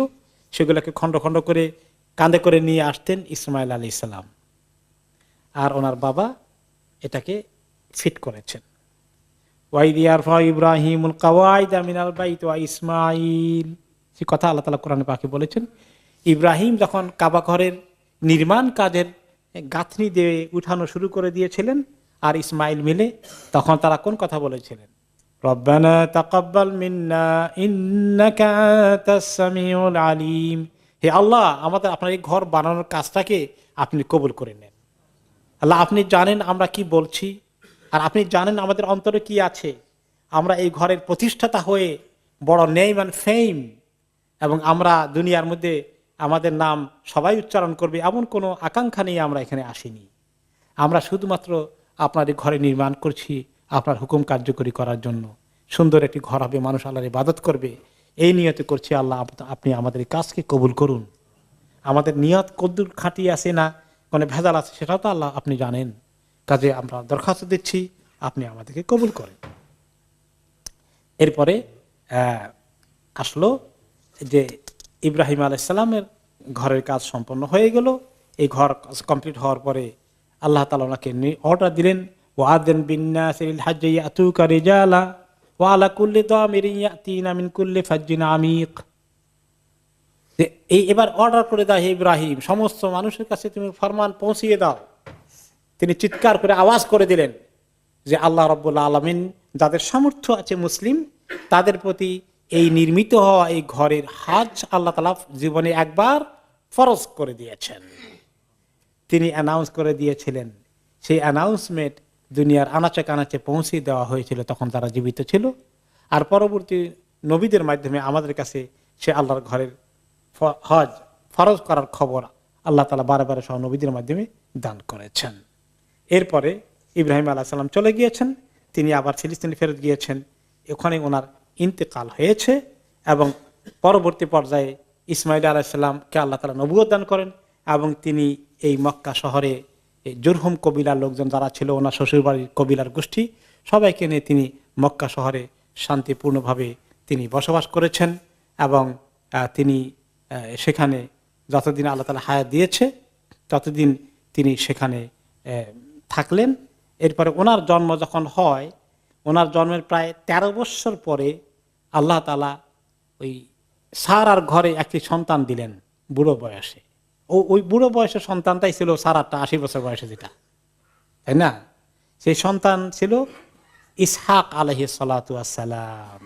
সেগুলোকে খণ্ড খণ্ড করে কাঁধে করে নিয়ে আসতেন ইসমাইল আলাইহিস সালাম। আর ওনার বাবা এটাকে ফিট করেছেন। ইব্রাহিমুল কাওয়াইদা মিনাল বাইত ওয়া ইসমাইল, সে কথা আল্লাহ তাআলা কোরআনে পাকে বলেছেন। ইব্রাহিম যখন কাবা ঘরের নির্মাণ কাজের গাঁথনি দিয়ে উঠানো শুরু করে দিয়েছিলেন, আর ইসমাইল মিলে তখন তারা কোন কথা বলেছিলেন? রব্বানা তাকাব্বাল মিন্না ইন্নাকা আনতাস সামিউল আলিম, হে আল্লাহ, আমাদের আপনার এই ঘর বানানোর কাজটাকে আপনি কবুল করে নেন। আল্লাহ, আপনি জানেন আমরা কি বলছি, আর আপনি জানেন আমাদের অন্তরে কি আছে। আমরা এই ঘরের প্রতিষ্ঠাতা হয়ে বড় নেম অ্যান্ড ফেম, এবং আমরা দুনিয়ার মধ্যে আমাদের নাম সবাই উচ্চারণ করবে এমন কোনো আকাঙ্ক্ষা নিয়ে আমরা এখানে আসিনি। আমরা শুধুমাত্র আপনার এই ঘরে নির্মাণ করছি আপনার হুকুম কার্যকরী করার জন্য। সুন্দর একটি ঘর হবে, মানুষ আল্লাহর ইবাদত করবে, এই নিয়তে করছি। আল্লাহ, আপনি আমাদের এই কাজকে কবুল করুন। আমাদের নিয়ত কদ্দুর খাঁটি আছে না কোনো ভেজাল আছে সেটাও তো আল্লাহ আপনি জানেন। কাজে আমরা দরখাস্ত দিচ্ছি, আপনি আমাদেরকে কবুল করেন। এরপরে আসলো যে ইব্রাহিম আলাইহিস সালামের ঘরের কাজ সম্পন্ন হয়ে গেল। এই ঘর কমপ্লিট হওয়ার পরে আল্লাহ তাআলা ওনাকে অর্ডার দিলেন, ওয়াযান বিন্নাসি লিল হাজ্জি ইয়াতুকা রিজালা ওয়া আলা কুল্লি দামিরিন ইয়াতিনা মিন কুল্লি ফাজ্জিন আমিক। এই এবার অর্ডার করে দাও, হে ইব্রাহিম, সমস্ত মানুষের কাছে তুমি ফরমান পৌঁছিয়ে দাও। তিনি চিৎকার করে আওয়াজ করে দিলেন যে আল্লাহ রাব্বুল আলামিন যাদের সামর্থ্য আছে মুসলিম, তাদের প্রতি এই নির্মিত হওয়া এই ঘরের হজ আল্লাহ তাআলা জীবনে একবার ফরজ করে দিয়েছেন। তিনি অ্যানাউন্স করে দিয়েছিলেন, সেই অ্যানাউন্সমেন্ট দুনিয়ার আনাচে কানাচে পৌঁছে দেওয়া হয়েছিল তখন তারা জীবিত ছিল। আর পরবর্তী নবীদের মাধ্যমে আমাদের কাছে সে আল্লাহর ঘরের হজ ফরজ করার খবর আল্লাহ তাআলা বারে বারে সহ নবীদের মাধ্যমে দান করেছেন। এরপরে ইব্রাহিম আলাইহিস সালাম চলে গিয়েছেন, তিনি আবার ফিলিস্তিনে ফেরত গিয়েছেন। ওখানে ওনার ইন্তেকাল হয়েছে এবং পরবর্তী পর্যায়ে ইসমাইল আলাইহিস সালামকে আল্লাহ তাআলা নবুয়ত দান করেন এবং তিনি এই মক্কা শহরে জুরহুম কবিলার লোকজন যারা ছিল, ওনার শ্বশুরবাড়ির কবিলার গোষ্ঠী, সবাইকে নিয়ে তিনি মক্কা শহরে শান্তিপূর্ণভাবে তিনি বসবাস করেছেন এবং তিনি সেখানে যতদিন আল্লাহ তাআলা হায়াত দিয়েছে ততদিন তিনি সেখানে থাকলেন। এরপরে ওনার জন্ম যখন হয়, ওনার জন্মের প্রায় 13 বৎসর পরে আল্লাহ তাআলা ওই সারার ঘরে একটি সন্তান দিলেন বুড়ো বয়সে। ওই বুড়ো বয়সের সন্তানটাই ছিল সারাটা 80 বছর বয়সে, যেটা, তাই না? সেই সন্তান ছিল ইসহাক আলাইহিস সালাতু ওয়াস সালাম।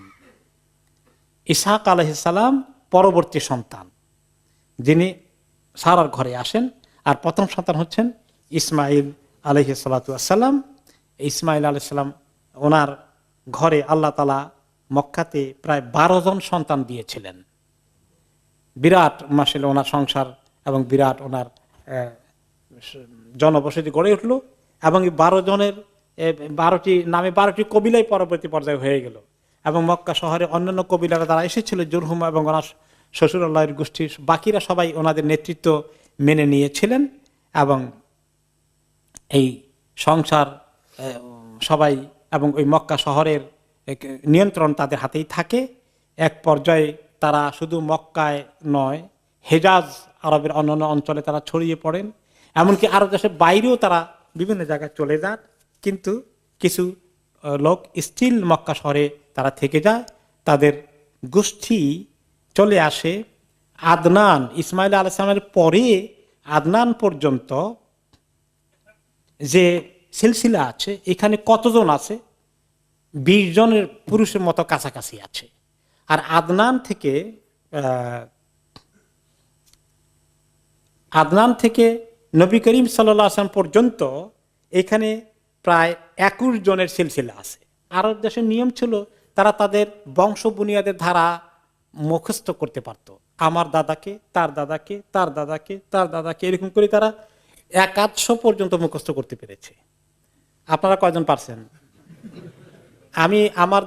ইসহাক আলাইহিস সালাম পরবর্তী সন্তান যিনি সারার ঘরে আসেন। আর প্রথম সন্তান হচ্ছেন ইসমাইল আলাইহিস সালাতু ওয়াস সালাম। ইসমাইল আলাইহিস সালাম ওনার ঘরে আল্লাহ তাআলা মক্কাতে প্রায় 12 জন সন্তান দিয়েছিলেন। বিরাট মাসিল ওনার সংসার এবং বিরাট ওনার জনবসতি গড়ে উঠল এবং 12 জনের 12টি নামে 12টি কবিলাই পরবর্তী পর্যায়ে হয়ে গেল। এবং মক্কা শহরে অন্যান্য কবিলারা যারা এসেছিল, জুরহুম এবং ওনার শ্বশুরাল্লাহর গোষ্ঠীর বাকিরা সবাই ওনাদের নেতৃত্ব মেনে নিয়েছিলেন এবং এই সংসার সবাই এবং ওই মক্কা শহরের নিয়ন্ত্রণ তাদের হাতেই থাকে। এক পর্যায়ে তারা শুধু মক্কায় নয়, হেজাজ আরবের অন্যান্য অঞ্চলে তারা ছড়িয়ে পড়েন, এমনকি আরব দেশের বাইরেও তারা বিভিন্ন জায়গায় চলে যান। কিন্তু কিছু লোক স্টিল মক্কা শহরে তারা থেকে যায়। তাদের গোষ্ঠী চলে আসে আদনান, ইসমাইল আলাইহিস সালামের পরে আদনান পর্যন্ত যে সিলসিলা আছে, এখানে কতজন আছে? 20 জনের পুরুষের মতো কাছাকাছি আছে। আর আদনান থেকে নবী করিম সাল্লাল্লাহু আলাইহি ওয়াসাল্লাম পর্যন্ত এখানে প্রায় 21 জনের সিলসিলা আছে। আরব দেশের নিয়ম ছিল তারা তাদের বংশ বুনিয়াদের ধারা মুখস্থ করতে পারত। আমার দাদাকে, তার দাদাকে, তার দাদাকে, তার দাদাকে, এরকম করে তারা 100 পর্যন্ত মুখস্থ করতে পেরেছে। আপনারা কয়জন পারছেন? আমি আমার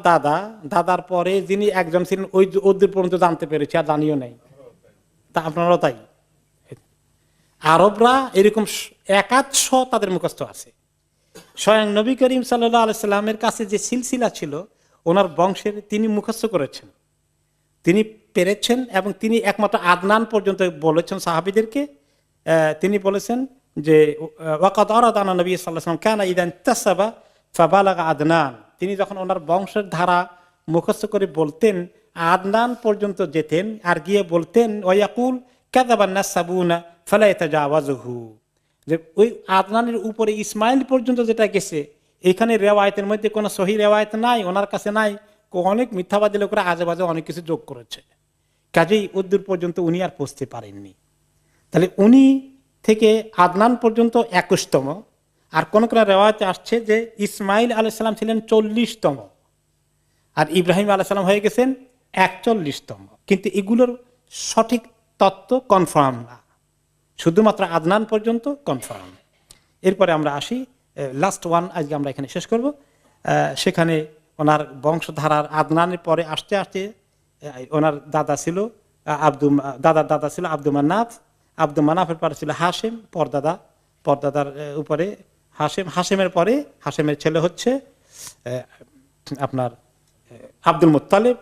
দাদার পরে যিনি একজন ছিলেন ওই ওদের পর্যন্ত জানতে পেরেছি, আর জানিও নাই। তা আপনারাও তাই? আরবরা এরকম 100 তাদের মুখস্থ আছে। স্বয়ং নবী করিম সাল্লাল্লাহু আলাইহি সাল্লামের কাছে যে সিলসিলা ছিল, ওনার বংশের তিনি মুখস্থ করেছেন, তিনি পেরেছেন, এবং তিনি একমাত্র আদনান পর্যন্ত বলেছেন সাহাবীদেরকে। তিনি বলেছেন যে ওয়াকাদ আরাদানা নবী সাল্লাল্লাহু আলাইহি ওয়াসাল্লাম কানা ইযা ইনতাসাবা ফাবালাগা আদনান। তিনি যখন ওনার বংশের ধারা মুখস্থ করে বলতেন আদনান পর্যন্ত যেতেন, আর গিয়ে বলতেন ওয়ায়াকুল কাযাবান নাসাবুনা ফালা ইয়াতাজাওয়াজুহু, যে ওই আদনানের উপরে ইসমাইল পর্যন্ত যেটা গেছে, এখানে রেওয়ায়েতের মধ্যে কোনো সহি রেওয়ায়েত নাই, ওনার কাছে নাই। অনেক মিথ্যাবাদী লোকরা আজে বাজে অনেক কিছু যোগ করেছে, কাজেই উদ্দূর পর্যন্ত উনি আর পৌঁছতে পারেননি। তাহলে উনি থেকে আদনান পর্যন্ত 21তম, আর কোন কোন রেওয়ায়েতে আসছে যে ইসমাইল আলাইহিস সালাম ছিলেন 40তম, আর ইব্রাহিম আলাইহিস সালাম হয়ে গেছেন 41তম। কিন্তু এগুলোর সঠিক তত্ত্ব কনফার্ম না, শুধুমাত্র আদনান পর্যন্ত কনফার্ম। এরপরে আমরা আসি লাস্ট ওয়ান, আজকে আমরা এখানে শেষ করব। সেখানে ওনার বংশধারার আদনানের পরে আসতে আসতে ওনার দাদা ছিল দাদার দাদা ছিল আব্দুল মান্নাফ, আব্দুল মান্নাফের পরে ছিল হাশেম, পরদাদার উপরে হাশেমের পরে হাশেমের ছেলে হচ্ছে আপনার আব্দুল মুত্তালিব,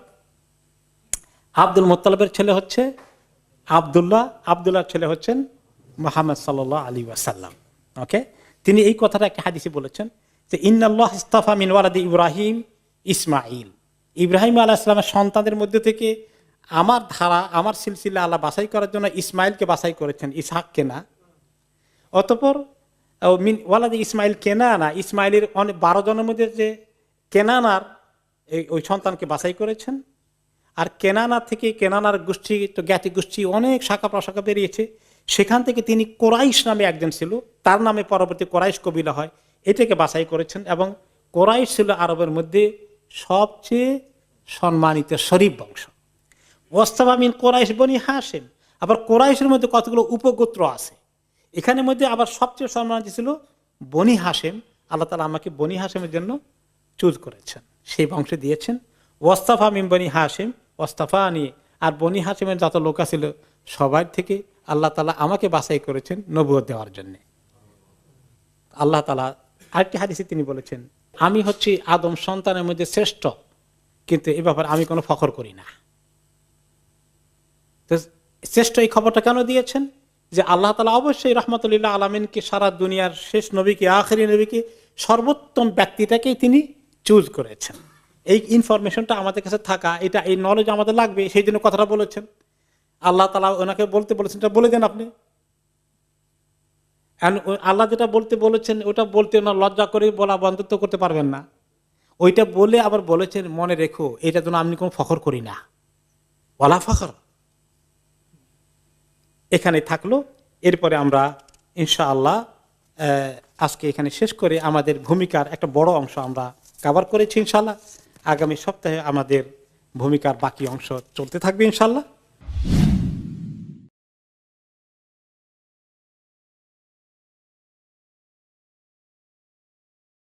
আব্দুল মুত্তালিবের ছেলে হচ্ছে আব্দুল্লাহর ছেলে হচ্ছেন মুহাম্মদ সাল্লাল্লাহু আলাইহি ওয়াসাল্লাম। ওকে, তিনি এই কথাটা একটা হাদিসে বলেছেন যে ইন্নাল্লাহ ইসতাফা মিন ওয়ালাদি ইব্রাহিম ইসমাঈল, ইব্রাহিম আলাইহিস সালামের সন্তানদের মধ্যে থেকে আমার ধারা, আমার সিলসিলা আল্লাহ বাছাই করার জন্য ইসমাইলকে বাছাই করেছেন, ইসহাককে না। অতঃপর মিন ওয়ালাদি ইসমাইল কেনানা, ইসমাইলের 12 জনের মধ্যে যে কেনানার ওই সন্তানকে বাছাই করেছেন। আর কেনানা থেকে কেনানার গোষ্ঠী তো জ্ঞাতি গোষ্ঠী অনেক শাখা প্রশাখা বেরিয়েছে, সেখান থেকে তিনি কোরাইশ নামে একজন ছিল, তার নামে পরবর্তী কোরাইশ কবিলা হয়, এটাকে বাছাই করেছেন। এবং কোরাইশ ছিল আরবের মধ্যে সবচেয়ে সম্মানিত শরীফ বংশ। ওয়াস্তাফা মিন কোরাইশ বনি হাশেম, আবার কোরাইশের মধ্যে কতগুলো উপগোত্র আছে, এখানের মধ্যে আবার সবচেয়ে সম্মানিত ছিল বনি হাশেম। আল্লাহ তাআলা আমাকে বনি হাশেমের জন্য চুজ করেছেন, সেই বংশে দিয়েছেন। ওয়াস্তাফা মিন বনি হাশেম ওয়াস্তাফা নিয়ে, আর বনি হাশেমের যত লোক ছিল সবার থেকে আল্লাহ তাআলা আমাকে বাছাই করেছেন নবুয়ত দেওয়ার জন্য। আল্লাহ তাআলা আরেকটি হাদিসে তিনি বলেছেন আমি হচ্ছি আদম সন্তানের মধ্যে শ্রেষ্ঠ, কিন্তু এ ব্যাপারে আমি কোনো ফখর করি না। তো শ্রেষ্ঠ এই খবরটা কেন দিয়েছেন? যে আল্লাহ তাআলা অবশ্যই রহমতুল্লাহ আলামিনকে, সারা দুনিয়ার শেষ নবীকে, আখিরি নবীকে, সর্বোত্তম ব্যক্তিটাকেই তিনি চুজ করেছেন। এই ইনফরমেশনটা আমাদের কাছে থাকা, এটা এই নলেজ আমাদের লাগবে, সেই জন্য কথাটা বলেছেন। আল্লাহ তাআলা ওনাকে বলতে বলেছেন, এটা বলে দেন আপনি। আল্লাহ যেটা বলতে বলেছেন ওটা বলতে না লজ্জা করে বলা বন্ধত্ব করতে পারবেন না, ওইটা বলে আবার বলেছেন মনে রেখো এটা যেন আমি কোনো ফখর করি না, ওয়ালা ফখর। এখানে থাকলো। এরপরে আমরা ইনশাআল্লাহ আজকে এখানে শেষ করে আমাদের ভূমিকার একটা বড় অংশ আমরা কভার করেছি। ইনশাআল্লাহ আগামী সপ্তাহে আমাদের ভূমিকার বাকি অংশ চলতে থাকবে ইনশাআল্লাহ।